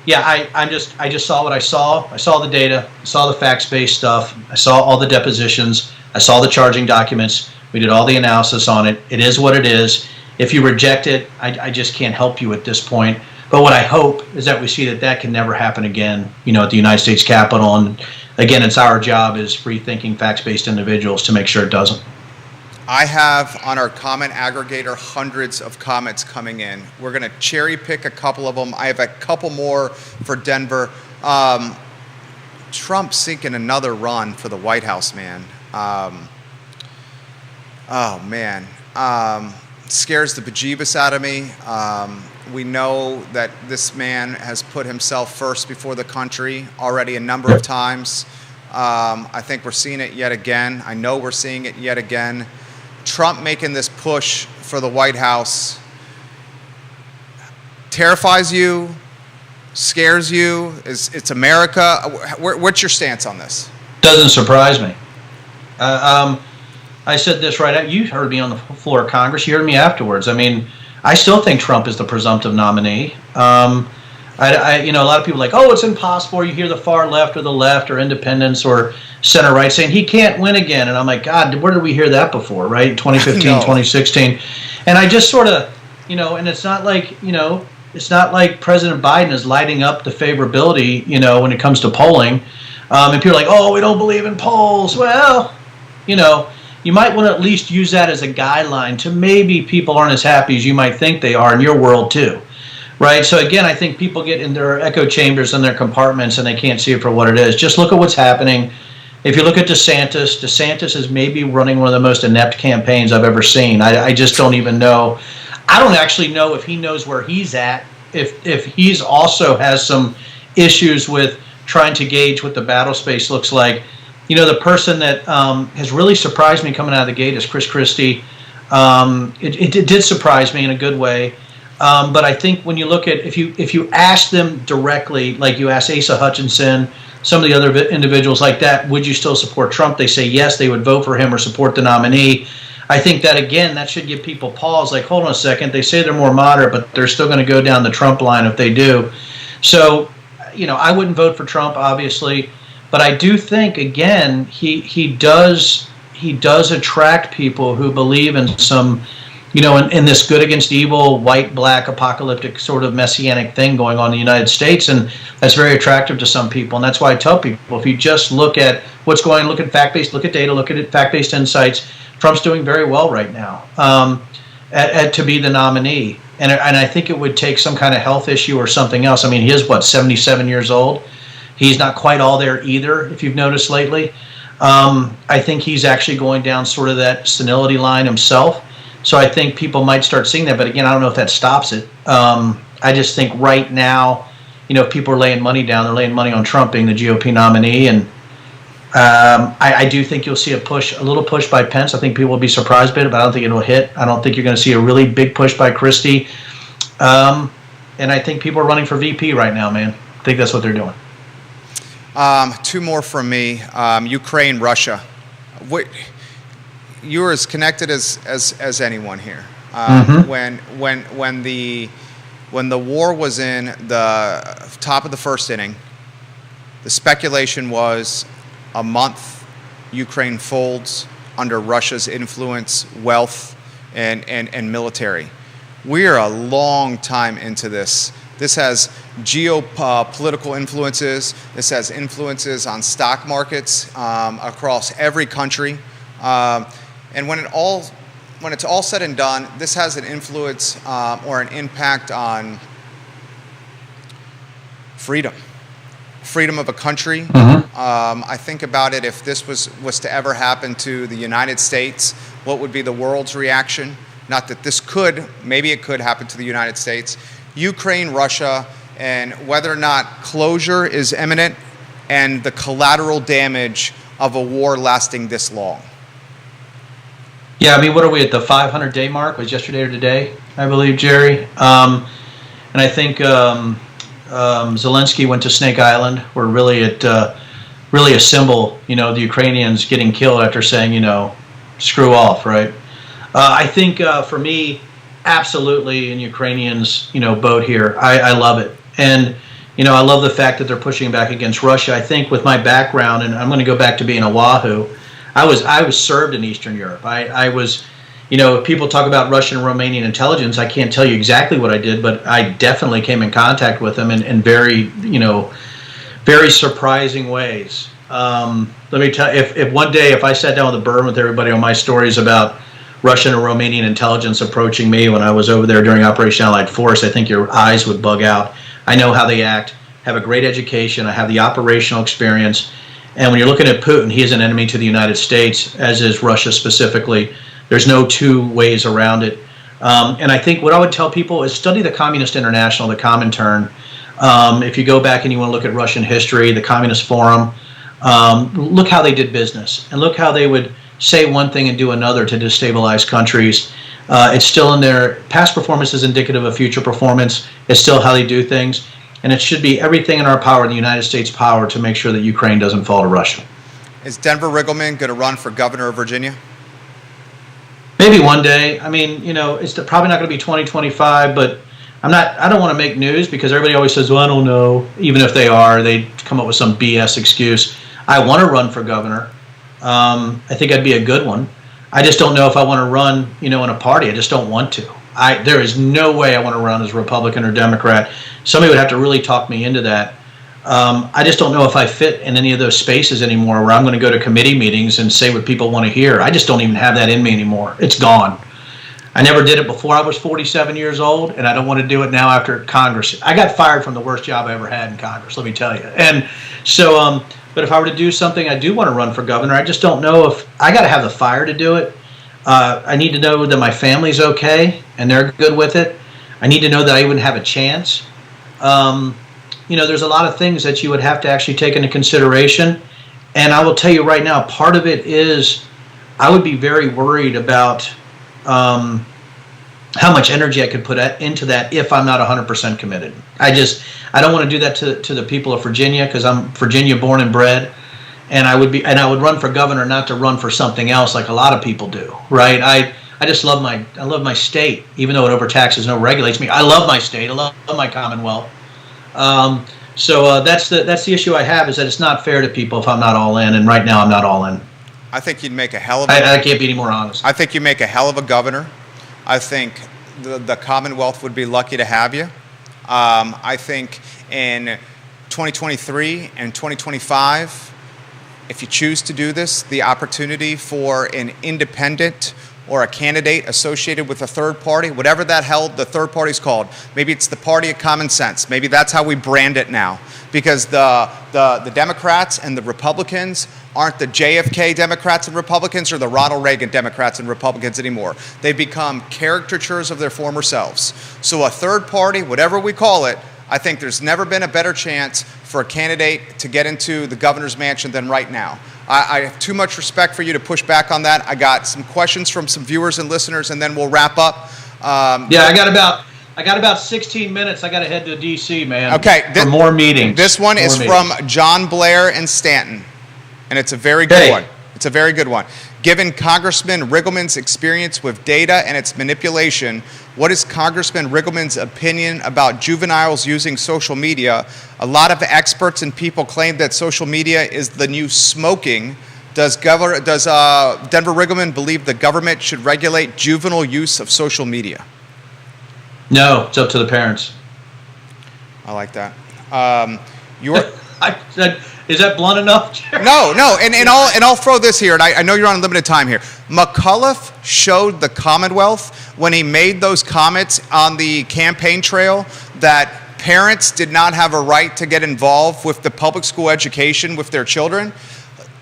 Speaker 2: Yeah, I just saw what I saw. I saw the data. I saw the facts-based stuff. I saw all the depositions. I saw the charging documents. We did all the analysis on it. It is what it is. If you reject it, I just can't help you at this point. But what I hope is that we see that can never happen again, you know, at the United States Capitol. And again, it's our job as free-thinking, facts-based individuals to make sure it doesn't.
Speaker 1: I have on our comment aggregator hundreds of comments coming in. We're going to cherry pick a couple of them. I have a couple more for Denver. Trump's seeking another run for the White House, man. Oh, man. Scares the bejeebus out of me. We know that this man has put himself first before the country already a number of times. I think we're seeing it yet again. I know we're seeing it yet again. Trump making this push for the White House terrifies you, scares you. It's America. What's your stance on this?
Speaker 2: Doesn't surprise me. I said this right out. You heard me on the floor of Congress. You heard me afterwards. I mean, I still think Trump is the presumptive nominee. You know, a lot of people are like, oh, it's impossible. Or you hear the far left or the left or independents or center right saying he can't win again. And I'm like, God, where did we hear that before, right? 2015, 2016. And I just sort of, you know, and it's not like, you know, it's not like President Biden is lighting up the favorability, you know, when it comes to polling. And people are like, oh, we don't believe in polls. Well, you know, you might want to at least use that as a guideline to maybe people aren't as happy as you might think they are in your world too, right? So again, I think people get in their echo chambers and their compartments and they can't see it for what it is. Just look at what's happening. If you look at DeSantis is maybe running one of the most inept campaigns I've ever seen. I just don't even know. I don't actually know if he knows where he's at, if he's also has some issues with trying to gauge what the battle space looks like. You know, the person that has really surprised me coming out of the gate is Chris Christie. It did surprise me in a good way. But I think when you look at, if you ask them directly, like you ask Asa Hutchinson, some of the other individuals like that, would you still support Trump? They say yes, they would vote for him or support the nominee. I think that, again, that should give people pause. Like, hold on a second. They say they're more moderate, but they're still going to go down the Trump line if they do. So, you know, I wouldn't vote for Trump, obviously. But I do think, again, he does attract people who believe in some, you know, in this good against evil, white, black, apocalyptic sort of messianic thing going on in the United States. And that's very attractive to some people. And that's why I tell people, if you just look at what's going on, look at fact-based, look at data, look at fact-based insights, Trump's doing very well right now to be the nominee. And I think it would take some kind of health issue or something else. I mean, he is, 77 years old? He's not quite all there either, if you've noticed lately. I think he's actually going down sort of that senility line himself. So I think people might start seeing that. But again, I don't know if that stops it. I just think right now, you know, if people are laying money down, they're laying money on Trump being the GOP nominee. And I do think you'll see a little push by Pence. I think people will be surprised by it, but I don't think it'll hit. I don't think you're going to see a really big push by Christie. And I think people are running for VP right now, man. I think that's what they're doing.
Speaker 1: Two more from me. Ukraine, Russia. You're as connected as anyone here. When the war was in the top of the first inning, the speculation was a month, Ukraine folds under Russia's influence, wealth, and military. We are a long time into this. This has geopolitical influences. This has influences on stock markets across every country. And when it's all said and done, this has an influence or an impact on freedom of a country. I think about it, if this was to ever happen to the United States, what would be the world's reaction? Not that this could, maybe it could happen to the United States. Ukraine, Russia, and whether or not closure is imminent and the collateral damage of a war lasting this long.
Speaker 2: Yeah, I mean, what are we at, the 500-day mark? Was yesterday or today, I believe, Jerry? And I think Zelensky went to Snake Island, where really it really a symbol, the Ukrainians getting killed after saying, screw off, right? I think for me, absolutely in Ukrainians, boat here. I love it. And, I love the fact that they're pushing back against Russia. I think with my background, and I'm going to go back to being a Wahoo, I was served in Eastern Europe. I was, if people talk about Russian and Romanian intelligence, I can't tell you exactly what I did, but I definitely came in contact with them in very, very surprising ways. Let me tell you, if one day, if I sat down with a bourbon with everybody on my stories about Russian and Romanian intelligence approaching me when I was over there during Operation Allied Force, I think your eyes would bug out. I know how they act, have a great education, I have the operational experience, and when you're looking at Putin, he is an enemy to the United States, as is Russia specifically. There's no two ways around it. And I think what I would tell people is study the Communist International, the Comintern. If you go back and you want to look at Russian history, the Communist Forum, look how they did business, and look how they would say one thing and do another to destabilize countries. It's still in their past performance is indicative of future performance. It's still how they do things. And it should be everything in our power, the United States' power, to make sure that Ukraine doesn't fall to Russia.
Speaker 1: Is Denver Riggleman going to run for governor of Virginia?
Speaker 2: Maybe one day. I mean, it's probably not going to be 2025, but I don't want to make news because everybody always says, well, I don't know. Even if they are, they come up with some BS excuse. I want to run for governor. I think I'd be a good one. I just don't know if I want to run, in a party. I just don't want to. There is no way I want to run as a Republican or Democrat. Somebody would have to really talk me into that. I just don't know if I fit in any of those spaces anymore where I'm going to go to committee meetings and say what people want to hear. I just don't even have that in me anymore. It's gone. I never did it before I was 47 years old, and I don't want to do it now after Congress. I got fired from the worst job I ever had in Congress, let me tell you. And so, but if I were to do something, I do want to run for governor. I just don't know if I got to have the fire to do it. I need to know that my family's okay and they're good with it. I need to know that I even have a chance. There's a lot of things that you would have to actually take into consideration. And I will tell you right now, part of it is I would be very worried about how much energy I could put into that if I'm not 100% committed. I don't want to do that to the people of Virginia because I'm Virginia born and bred. And I would run for governor, not to run for something else like a lot of people do, right? I just love my state, even though it overtaxes and overregulates me. I love my state. I love my Commonwealth. So that's the issue I have, is that it's not fair to people if I'm not all in, and right now I'm not all in.
Speaker 1: I think you'd make a hell of
Speaker 2: I can't be any more honest.
Speaker 1: I think you make a hell of a governor. I think the Commonwealth would be lucky to have you. I think in 2023 and 2025, if you choose to do this, the opportunity for an independent or a candidate associated with a third party, whatever the third party's called. Maybe it's the party of common sense. Maybe that's how we brand it now. Because the Democrats and the Republicans aren't the JFK Democrats and Republicans or the Ronald Reagan Democrats and Republicans anymore. They've become caricatures of their former selves. So a third party, whatever we call it, I think there's never been a better chance for a candidate to get into the governor's mansion than right now. I have too much respect for you to push back on that. I got some questions from some viewers and listeners, and then we'll wrap up.
Speaker 2: I got about 16 minutes. I got to head to D.C., man.
Speaker 1: Okay,
Speaker 2: for more meetings.
Speaker 1: This one is from John Blair in Stanton, and it's a very good one. It's a very good one. Given Congressman Riggleman's experience with data and its manipulation, what is Congressman Riggleman's opinion about juveniles using social media? A lot of experts and people claim that social media is the new smoking. Does Denver Riggleman believe the government should regulate juvenile use of social media?
Speaker 2: No, it's up to the parents.
Speaker 1: I like that.
Speaker 2: Is that blunt enough, Jerry?
Speaker 1: No, and I'll throw this here, and I know you're on limited time here. McAuliffe showed the Commonwealth when he made those comments on the campaign trail that parents did not have a right to get involved with the public school education with their children.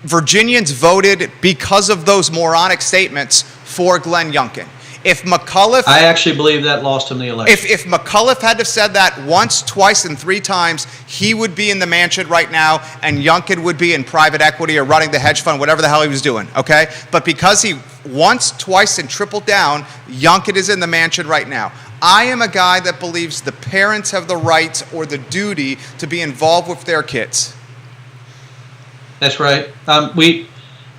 Speaker 1: Virginians voted because of those moronic statements for Glenn Youngkin. If McAuliffe,
Speaker 2: I actually believe that lost him the election.
Speaker 1: If McAuliffe had to have said that once, twice, and 3 times, he would be in the mansion right now, and Youngkin would be in private equity or running the hedge fund, whatever the hell he was doing, okay? But because he once, twice, and tripled down, Youngkin is in the mansion right now. I am a guy that believes the parents have the right or the duty to be involved with their kids.
Speaker 2: That's right.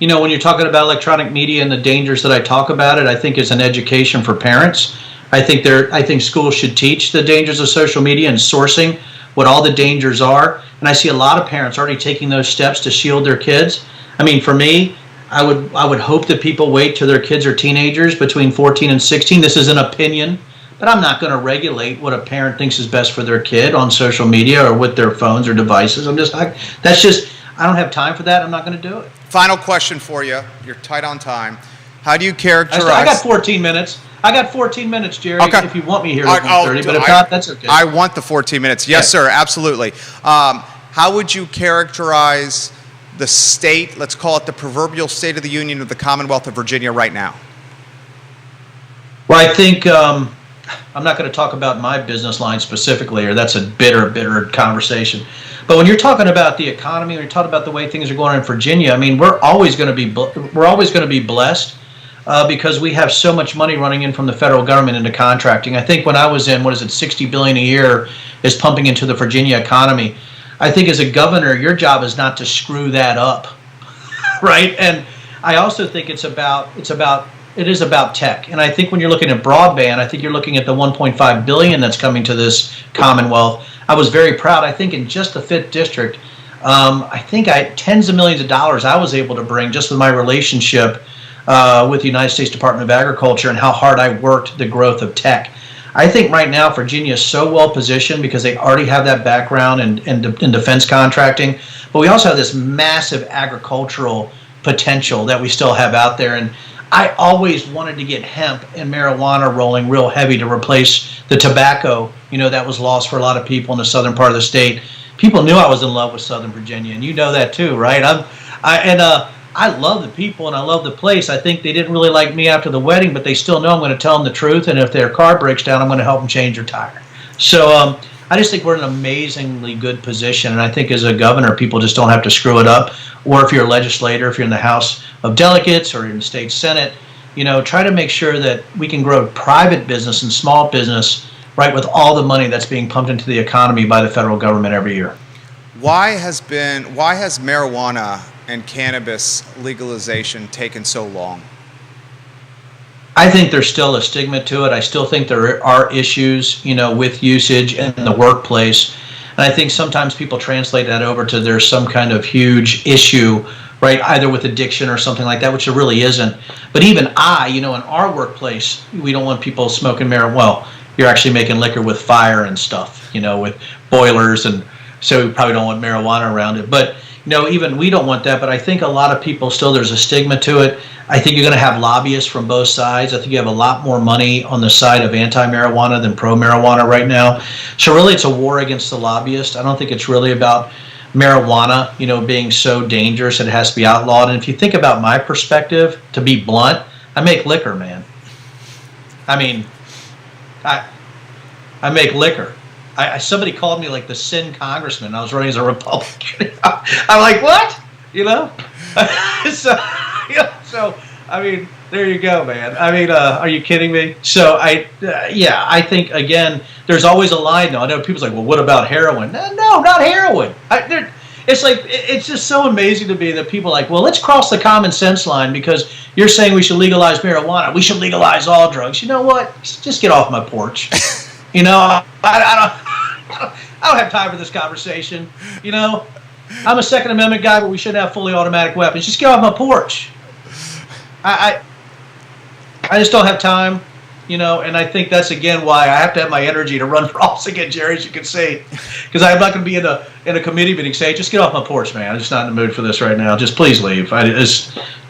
Speaker 2: When you're talking about electronic media and the dangers that I talk about it, I think it's an education for parents. I think schools should teach the dangers of social media and sourcing, what all the dangers are. And I see a lot of parents already taking those steps to shield their kids. I mean, for me, I would hope that people wait till their kids are teenagers between 14 and 16. This is an opinion, but I'm not going to regulate what a parent thinks is best for their kid on social media or with their phones or devices. I don't have time for that. I'm not going to do it.
Speaker 1: Final question for you. You're tight on time. How do you characterize...
Speaker 2: I got 14 minutes. Jerry,
Speaker 1: okay.
Speaker 2: If you want me here at 1:30, but if not, that's okay.
Speaker 1: I want the 14 minutes. Yes, sir, absolutely. How would you characterize the state, let's call it the proverbial state of the union of the Commonwealth of Virginia right now?
Speaker 2: Well, I think I'm not going to talk about my business line specifically, or that's a bitter conversation. But when you're talking about the economy, when you're talking about the way things are going on in Virginia, I mean, we're always going to be blessed because we have so much money running in from the federal government into contracting. I think when I was in, $60 billion a year is pumping into the Virginia economy. I think as a governor, your job is not to screw that up, right? And I also think it is about tech. And I think when you're looking at broadband, I think you're looking at the $1.5 billion that's coming to this Commonwealth. I was very proud. I think in just the 5th district, tens of millions of dollars I was able to bring just with my relationship with the United States Department of Agriculture and how hard I worked the growth of tech. I think right now Virginia is so well positioned because they already have that background in defense contracting, but we also have this massive agricultural potential that we still have out there. And I always wanted to get hemp and marijuana rolling real heavy to replace the tobacco, that was lost for a lot of people in the southern part of the state. People knew I was in love with Southern Virginia, and you know that too, right? I love the people and I love the place. I think they didn't really like me after the wedding, but they still know I'm going to tell them the truth, and if their car breaks down, I'm going to help them change their tire. So I just think we're in an amazingly good position, and I think as a governor, people just don't have to screw it up. Or if you're a legislator, if you're in the House of Delegates or in the state Senate, try to make sure that we can grow private business and small business, right, with all the money that's being pumped into the economy by the federal government every year.
Speaker 1: Why has marijuana and cannabis legalization taken so long?
Speaker 2: I think there's still a stigma to it. I still think there are issues, with usage in the workplace. And I think sometimes people translate that over to there's some kind of huge issue, right, either with addiction or something like that, which there really isn't. But even in our workplace, we don't want people smoking marijuana. Well, you're actually making liquor with fire and stuff, with boilers, and so we probably don't want marijuana around it. But even we don't want that, but I think a lot of people still, there's a stigma to it. I think you're going to have lobbyists from both sides. I think you have a lot more money on the side of anti-marijuana than pro-marijuana right now. So really it's a war against the lobbyists. I don't think it's really about marijuana, being so dangerous it has to be outlawed. And if you think about my perspective, to be blunt, I make liquor, man. I mean, I make liquor. Somebody called me like the sin congressman. I was running as a Republican. I'm like, what? So I mean, there you go, man. I mean, are you kidding me? So I think again, there's always a line. Though I know people's like, well, what about heroin? No, not heroin. it's just so amazing to me that people are like, well, let's cross the common sense line because you're saying we should legalize marijuana. We should legalize all drugs. You know what? Just get off my porch. I don't have time for this conversation. I'm a Second Amendment guy, but we shouldn't have fully automatic weapons. Just get off my porch. I just don't have time. And I think that's, again, why I have to have my energy to run for office again, Jerry, as you can see. Because I'm not going to be in a committee meeting saying, just get off my porch, man. I'm just not in the mood for this right now. Just please leave.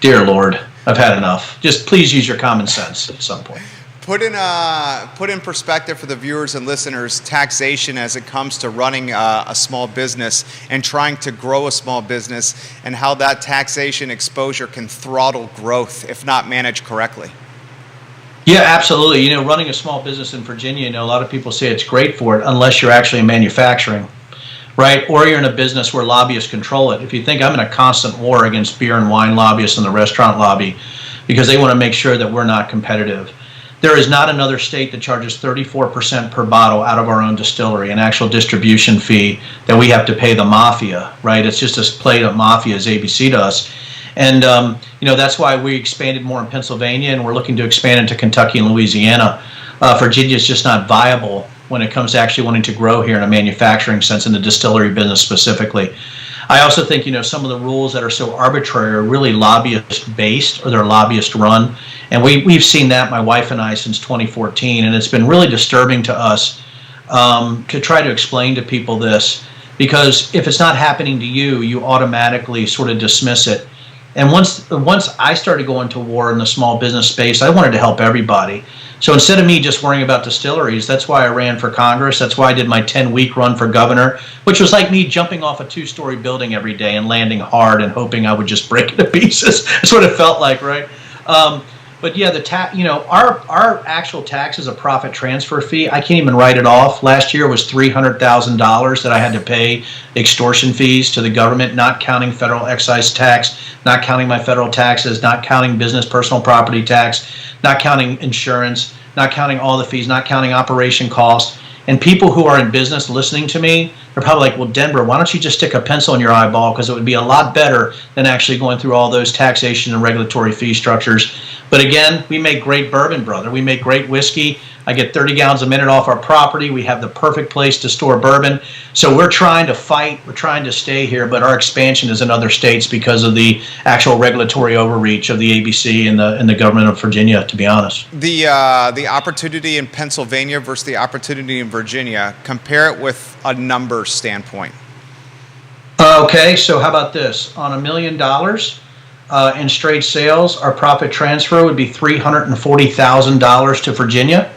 Speaker 2: Dear Lord, I've had enough. Just please use your common sense at some point.
Speaker 1: Put in perspective for the viewers and listeners, taxation as it comes to running a small business and trying to grow a small business, and how that taxation exposure can throttle growth if not managed correctly.
Speaker 2: Yeah, absolutely. Running a small business in Virginia, a lot of people say it's great for it unless you're actually in manufacturing, right? Or you're in a business where lobbyists control it. If you think, I'm in a constant war against beer and wine lobbyists and the restaurant lobby because they want to make sure that we're not competitive. There is not another state that charges 34% per bottle out of our own distillery, an actual distribution fee that we have to pay the mafia, right? It's just a plate of mafia's ABC to us. And, that's why we expanded more in Pennsylvania, and we're looking to expand into Kentucky and Louisiana. Virginia is just not viable when it comes to actually wanting to grow here in a manufacturing sense, in the distillery business specifically. I also think, some of the rules that are so arbitrary are really lobbyist-based, or they're lobbyist-run. And we've seen that, my wife and I, since 2014, and it's been really disturbing to us to try to explain to people this, because if it's not happening to you, you automatically sort of dismiss it. And once I started going to war in the small business space, I wanted to help everybody. So instead of me just worrying about distilleries, that's why I ran for Congress. That's why I did my 10-week run for governor, which was like me jumping off a 2-story building every day and landing hard and hoping I would just break it to pieces. That's what it felt like, right? But yeah, our actual tax is a profit transfer fee. I can't even write it off. Last year was $300,000 that I had to pay extortion fees to the government, not counting federal excise tax, not counting my federal taxes, not counting business personal property tax, not counting insurance, not counting all the fees, not counting operation costs. And people who are in business listening to me, they're probably like, well, Denver, why don't you just stick a pencil in your eyeball? Because it would be a lot better than actually going through all those taxation and regulatory fee structures. But again, we make great bourbon, brother. We make great whiskey. I get 30 gallons a minute off our property. We have the perfect place to store bourbon. So we're trying to fight. We're trying to stay here, but our expansion is in other states because of the actual regulatory overreach of the ABC and the government of Virginia, to be honest.
Speaker 1: The opportunity in Pennsylvania versus the opportunity in Virginia, compare it with a numbers standpoint.
Speaker 2: Okay, so how about this? On $1 million in straight sales, our profit transfer would be $340,000 to Virginia.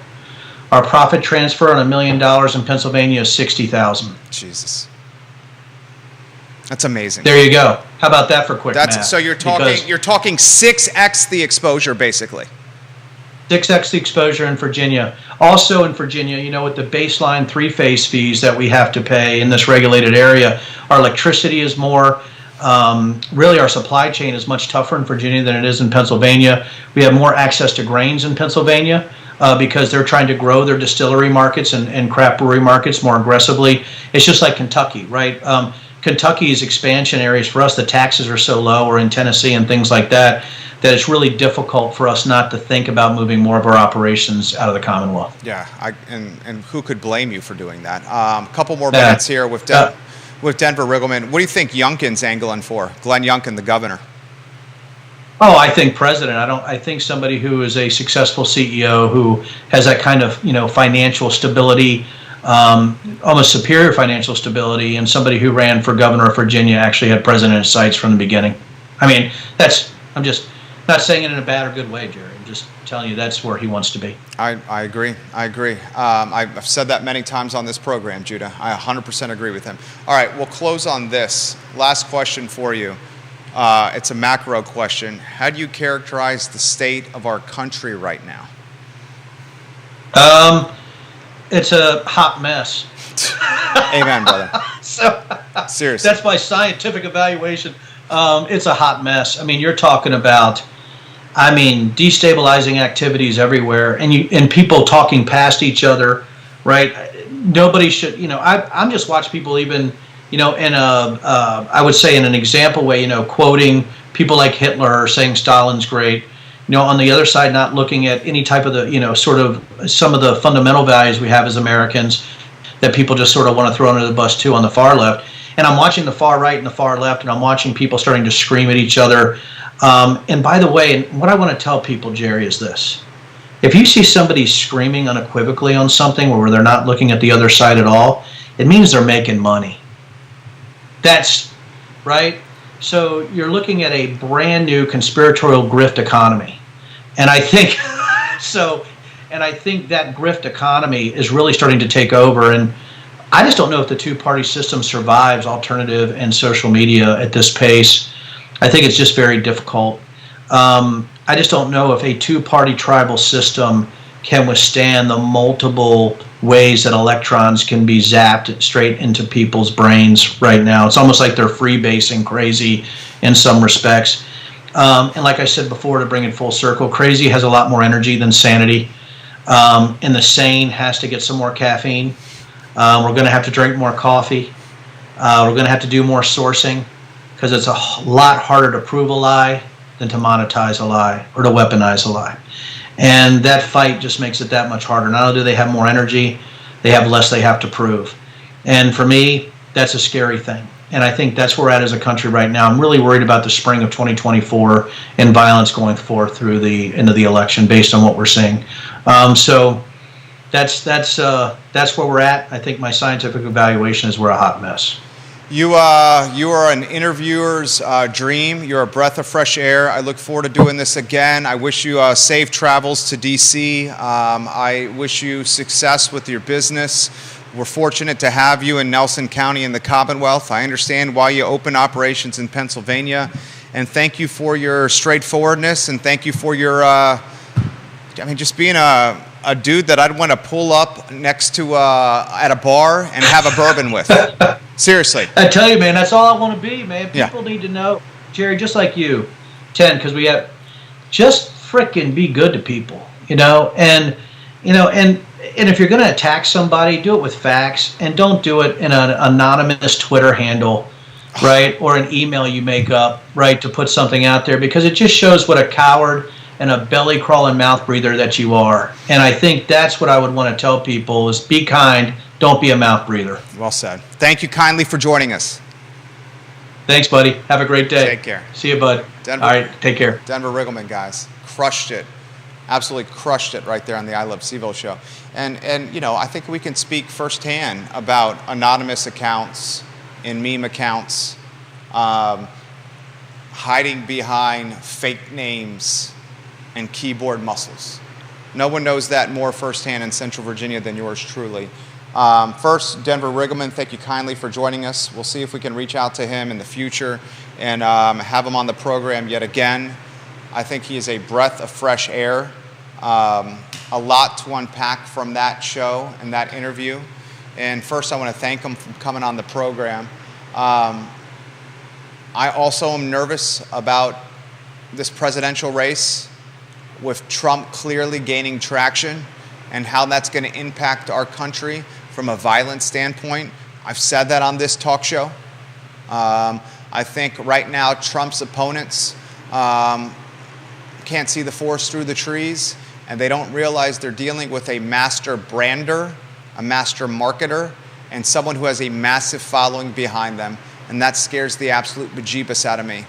Speaker 2: Our profit transfer on $1 million in Pennsylvania is $60,000.
Speaker 1: Jesus, that's amazing.
Speaker 2: There you go. How about that for quick math?
Speaker 1: So you're talking 6x the exposure, basically.
Speaker 2: 6x the exposure in Virginia. Also in Virginia, with the baseline 3-phase fees that we have to pay in this regulated area, our electricity is more. Really, our supply chain is much tougher in Virginia than it is in Pennsylvania. We have more access to grains in Pennsylvania because they're trying to grow their distillery markets and craft brewery markets more aggressively. It's just like Kentucky, right? Kentucky's expansion areas for us, the taxes are so low, or in Tennessee and things like that, that it's really difficult for us not to think about moving more of our operations out of the Commonwealth.
Speaker 1: Yeah, and who could blame you for doing that? A couple more minutes here with Denver Riggleman. What do you think Youngkin's angling for? Glenn Youngkin, the governor.
Speaker 2: Oh, I think president. I think somebody who is a successful CEO who has that kind of financial stability, almost superior financial stability, and somebody who ran for governor of Virginia actually had president in sights from the beginning. I mean, I'm just not saying it in a bad or good way, Jerry. I'm just telling you that's where he wants to be.
Speaker 1: I agree. I've said that many times on this program, Judah. I 100% agree with him. All right, we'll close on this. Last question for you. It's a macro question. How do you characterize the state of our country right now?
Speaker 2: It's a hot mess.
Speaker 1: Amen, brother.
Speaker 2: So
Speaker 1: seriously,
Speaker 2: that's my scientific evaluation. It's a hot mess. I mean, you're talking about, destabilizing activities everywhere, and people talking past each other, right? Nobody should, I'm just watching people even in I would say in an example way, quoting people like Hitler or saying Stalin's great. On the other side, not looking at any type of the, sort of some of the fundamental values we have as Americans that people just sort of want to throw under the bus too on the far left. And I'm watching the far right and the far left, and I'm watching people starting to scream at each other. And by the way, what I want to tell people, Jerry, is this. If you see somebody screaming unequivocally on something where they're not looking at the other side at all, it means they're making money. That's right. So you're looking at a brand new conspiratorial grift economy. And I think and I think that grift economy is really starting to take over. And I just don't know if the two-party system survives alternative and social media at this pace. I think it's just very difficult. I just don't know if a two-party tribal system can withstand the multiple ways that electrons can be zapped straight into people's brains right now. It's almost like they're freebasing crazy in some respects. And like I said before, to bring it full circle, crazy has a lot more energy than sanity. And the sane has to get some more caffeine. We're going to have to drink more coffee. We're going to have to do more sourcing because it's a lot harder to prove a lie than to monetize a lie or to weaponize a lie. And that fight just makes it that much harder. Not only do they have more energy, they have less they have to prove. And for me, that's a scary thing. And I think that's where we're at as a country right now. I'm really worried about the spring of 2024 and violence going forth through the end of the election based on what we're seeing. So that's where we're at. I think my scientific evaluation is we're a hot mess.
Speaker 1: You are an interviewer's dream. You're a breath of fresh air. I look forward to doing this again. I wish you safe travels to D.C. I wish you success with your business. We're fortunate to have you in Nelson County in the Commonwealth. I understand why you open operations in Pennsylvania. And thank you for your straightforwardness, and thank you for your, just being a dude that I'd want to pull up next to at a bar and have a bourbon with. Seriously.
Speaker 2: I tell you, man, that's all I want to be, man. People need to know, Jerry, just like you, because we have, just frickin' be good to people, and if you're going to attack somebody, do it with facts, and don't do it in an anonymous Twitter handle, right, or an email you make up, right, to put something out there, because it just shows what a coward and a belly-crawling mouth breather that you are. And I think that's what I would want to tell people is be kind, don't be a mouth breather.
Speaker 1: Well said. Thank you kindly for joining us.
Speaker 2: Thanks, buddy. Have a great day.
Speaker 1: Take care.
Speaker 2: See you, bud.
Speaker 1: Denver,
Speaker 2: all right, take care.
Speaker 1: Denver Riggleman, guys. Crushed it. Absolutely crushed it right there on the I Love CVille show. And I think we can speak firsthand about anonymous accounts and meme accounts, hiding behind fake names and keyboard muscles. No one knows that more firsthand in Central Virginia than yours truly. First, Denver Riggleman, thank you kindly for joining us. We'll see if we can reach out to him in the future and have him on the program yet again. I think he is a breath of fresh air. A lot to unpack from that show and that interview. And first, I want to thank him for coming on the program. I also am nervous about this presidential race with Trump clearly gaining traction and how that's going to impact our country from a violence standpoint. I've said that on this talk show. I think right now Trump's opponents can't see the forest through the trees, and they don't realize they're dealing with a master brander, a master marketer, and someone who has a massive following behind them, and that scares the absolute bejeebus out of me.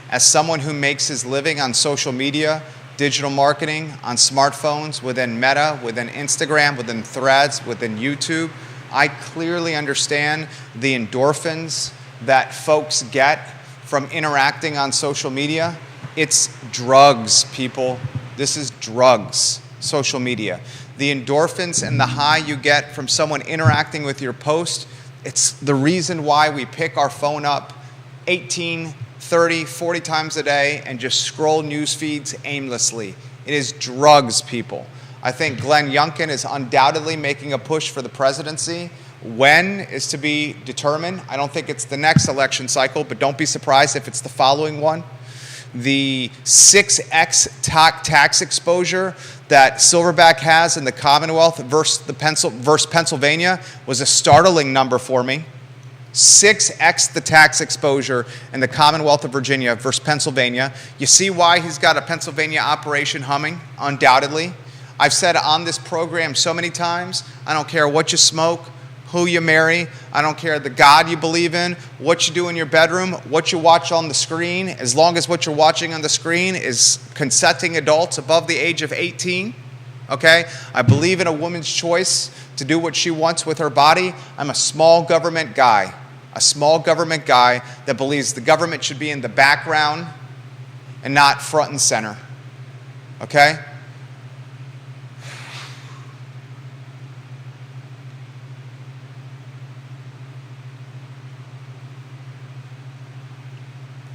Speaker 1: As someone who makes his living on social media, digital marketing, on smartphones, within Meta, within Instagram, within Threads, within YouTube, I clearly understand the endorphins that folks get from interacting on social media. It's drugs, people. This is drugs, social media. The endorphins and the high you get from someone interacting with your post, it's the reason why we pick our phone up 18, 30, 40 times a day and just scroll news feeds aimlessly. It is drugs, people. I think Glenn Youngkin is undoubtedly making a push for the presidency. When is to be determined. I don't think it's the next election cycle, but don't be surprised if it's the following one. The 6x tax exposure that Silverback has in the Commonwealth versus Pennsylvania was a startling number for me. 6x the tax exposure in the Commonwealth of Virginia versus Pennsylvania. You see why he's got a Pennsylvania operation humming, undoubtedly. I've said on this program so many times, I don't care what you smoke, who you marry, I don't care the God you believe in, what you do in your bedroom, what you watch on the screen, as long as what you're watching on the screen is consenting adults above the age of 18. Okay? I believe in a woman's choice to do what she wants with her body. I'm a small government guy. A small government guy that believes the government should be in the background and not front and center. Okay?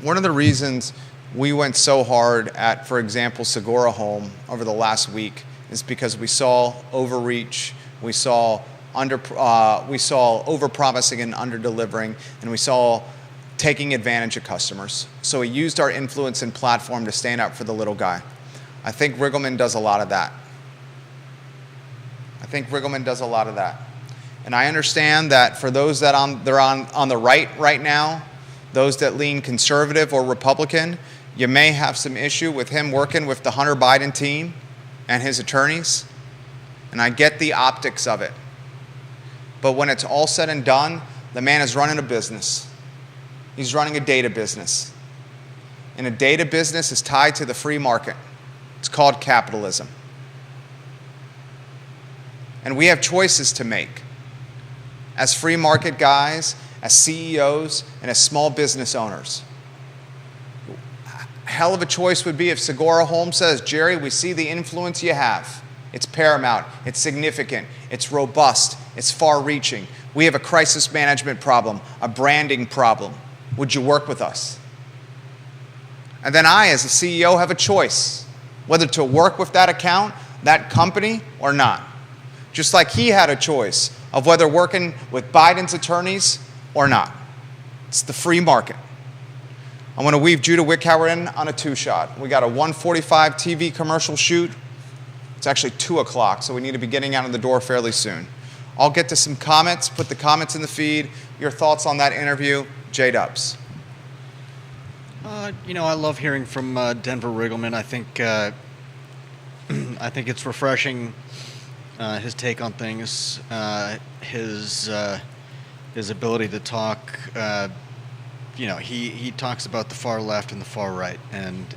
Speaker 1: One of the reasons we went so hard at, for example, Segura Home over the last week is because we saw overreach, we saw overpromising and underdelivering, and we saw taking advantage of customers. So we used our influence and platform to stand up for the little guy. I think Riggleman does a lot of that. And I understand that for those that they're on the right now, those that lean conservative or Republican, you may have some issue with him working with the Hunter Biden team and his attorneys. And I get the optics of it. But when it's all said and done, the man is running a business. He's running a data business. And a data business is tied to the free market. It's called capitalism. And we have choices to make. As free market guys, as CEOs, and as small business owners. Hell of a choice would be if Segura Home says, Jerry, we see the influence you have. It's paramount, it's significant, it's robust, it's far-reaching. We have a crisis management problem, a branding problem. Would you work with us? And then I, as a CEO, have a choice whether to work with that account, that company, or not. Just like he had a choice of whether working with Biden's attorneys or not. It's the free market. I want to weave Judah Wickhauer in on a two-shot. We got a 1:45 TV commercial shoot. It's actually 2 o'clock, so we need to be getting out of the door fairly soon. I'll get to some comments, put the comments in the feed. Your thoughts on that interview, J-Dubs.
Speaker 3: I love hearing from Denver Riggleman. I think it's refreshing, his take on things, his ability to talk. He talks about the far left and the far right, and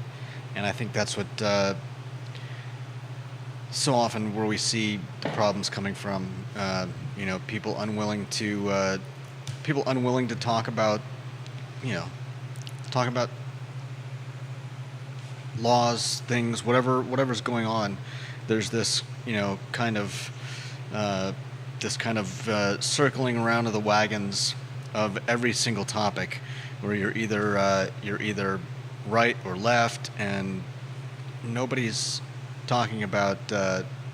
Speaker 3: I think that's what so often where we see the problems coming from. People unwilling to talk about laws, things, whatever's going on. There's this kind of circling around of the wagons of every single topic, where you're either right or left, and nobody's talking about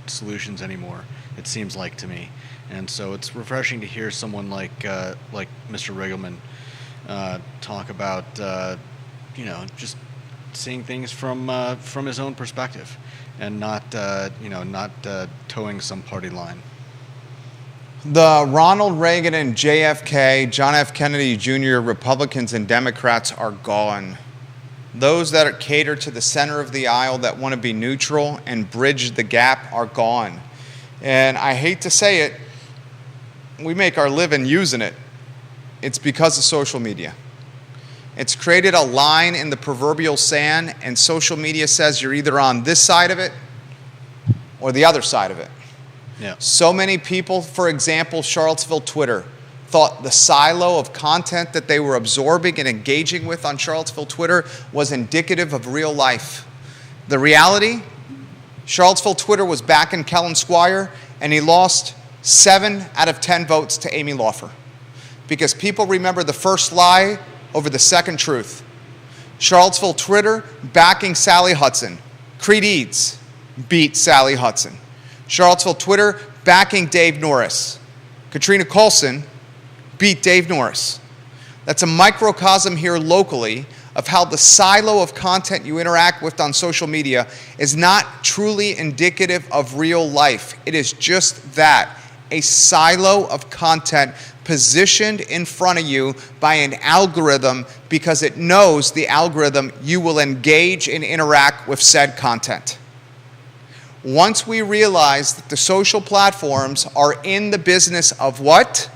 Speaker 3: solutions anymore, it seems like to me. And so it's refreshing to hear someone like Mr. Riggleman talk about just seeing things from his own perspective, and not towing some party line.
Speaker 1: The Ronald Reagan and JFK, John F. Kennedy Jr. Republicans and Democrats are gone. Those that cater to the center of the aisle, that want to be neutral and bridge the gap, are gone. And I hate to say it, we make our living using it. It's because of social media. It's created a line in the proverbial sand, and social media says you're either on this side of it or the other side of it.
Speaker 3: Yeah.
Speaker 1: So many people, for example, Charlottesville Twitter, thought the silo of content that they were absorbing and engaging with on Charlottesville Twitter was indicative of real life. The reality, Charlottesville Twitter was backing Kellen Squire, and he lost 7 out of 10 votes to Amy Laufer, because people remember the first lie over the second truth. Charlottesville Twitter backing Sally Hudson. Creed Eads beat Sally Hudson. Charlottesville Twitter backing Dave Norris. Katrina Coulson beat Dave Norris. That's a microcosm here locally of how the silo of content you interact with on social media is not truly indicative of real life. It is just that, a silo of content positioned in front of you by an algorithm because it knows the algorithm you will engage and interact with said content. Once we realize that the social platforms are in the business of what?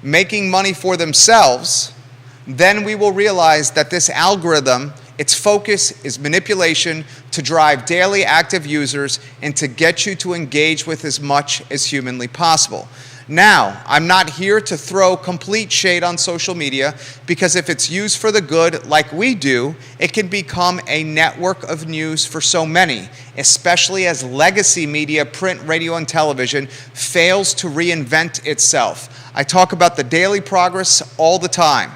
Speaker 1: Making money for themselves, then we will realize that this algorithm, its focus is manipulation to drive daily active users and to get you to engage with as much as humanly possible. Now, I'm not here to throw complete shade on social media because if it's used for the good like we do, it can become a network of news for so many, especially as legacy media, print, radio, and television fails to reinvent itself. I talk about the daily progress all the time.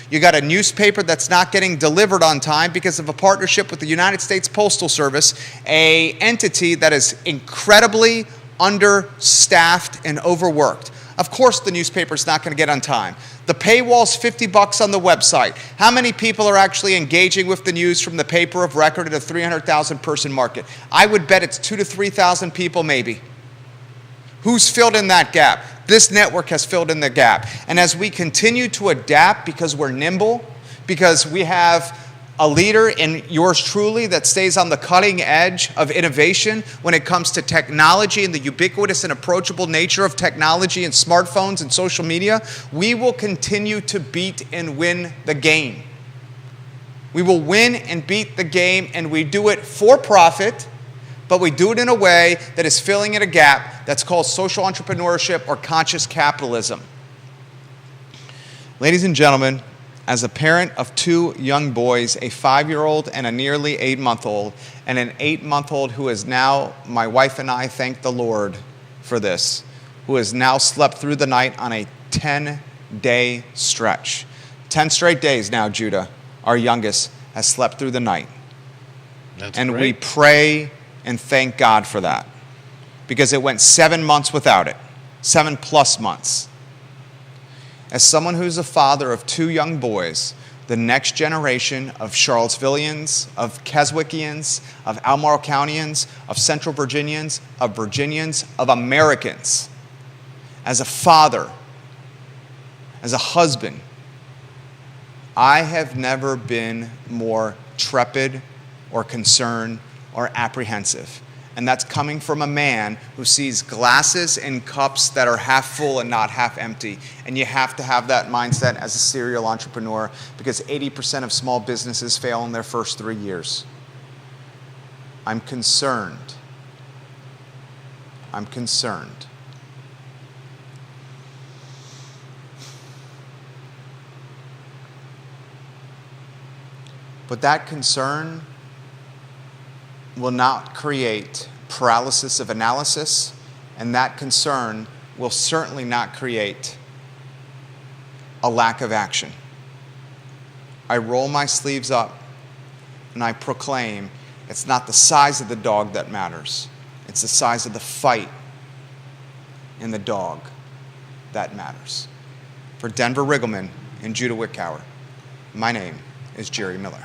Speaker 1: You got a newspaper that's not getting delivered on time because of a partnership with the United States Postal Service, an entity that is incredibly understaffed and overworked. Of course the newspaper's not going to get on time. The paywall's $50 on the website. How many people are actually engaging with the news from the paper of record at a 300,000 person market? I would bet it's 2,000 to 3,000 people maybe. Who's filled in that gap? This network has filled in the gap. And as we continue to adapt because we're nimble, because we have a leader in yours truly that stays on the cutting edge of innovation when it comes to technology and the ubiquitous and approachable nature of technology and smartphones and social media, we will continue to beat and win the game. We will win and beat the game, and we do it for profit, but we do it in a way that is filling in a gap that's called social entrepreneurship or conscious capitalism. Ladies and gentlemen, as a parent of two young boys, a 5-year-old and a nearly 8-month-old, and an 8-month-old who is now, my wife and I thank the Lord for this, who has now slept through the night on a 10-day stretch. 10 straight days now, Judah, our youngest, has slept through the night.
Speaker 3: That's
Speaker 1: and
Speaker 3: great.
Speaker 1: we pray and thank God for that, because it went 7 months without it, 7+ months. As someone who's a father of 2 young boys, the next generation of Charlottesvillians, of Keswickians, of Albemarle Countyans, of Central Virginians, of Americans, as a father, as a husband, I have never been more trepid or concerned or apprehensive. And that's coming from a man who sees glasses and cups that are half full and not half empty. And you have to have that mindset as a serial entrepreneur, because 80% of small businesses fail in their first 3 years. I'm concerned. I'm concerned. But that concern will not create paralysis of analysis, and that concern will certainly not create a lack of action. I roll my sleeves up and I proclaim it's not the size of the dog that matters. It's the size of the fight in the dog that matters. For Denver Riggleman and Judah Wickower, my name is Jerry Miller.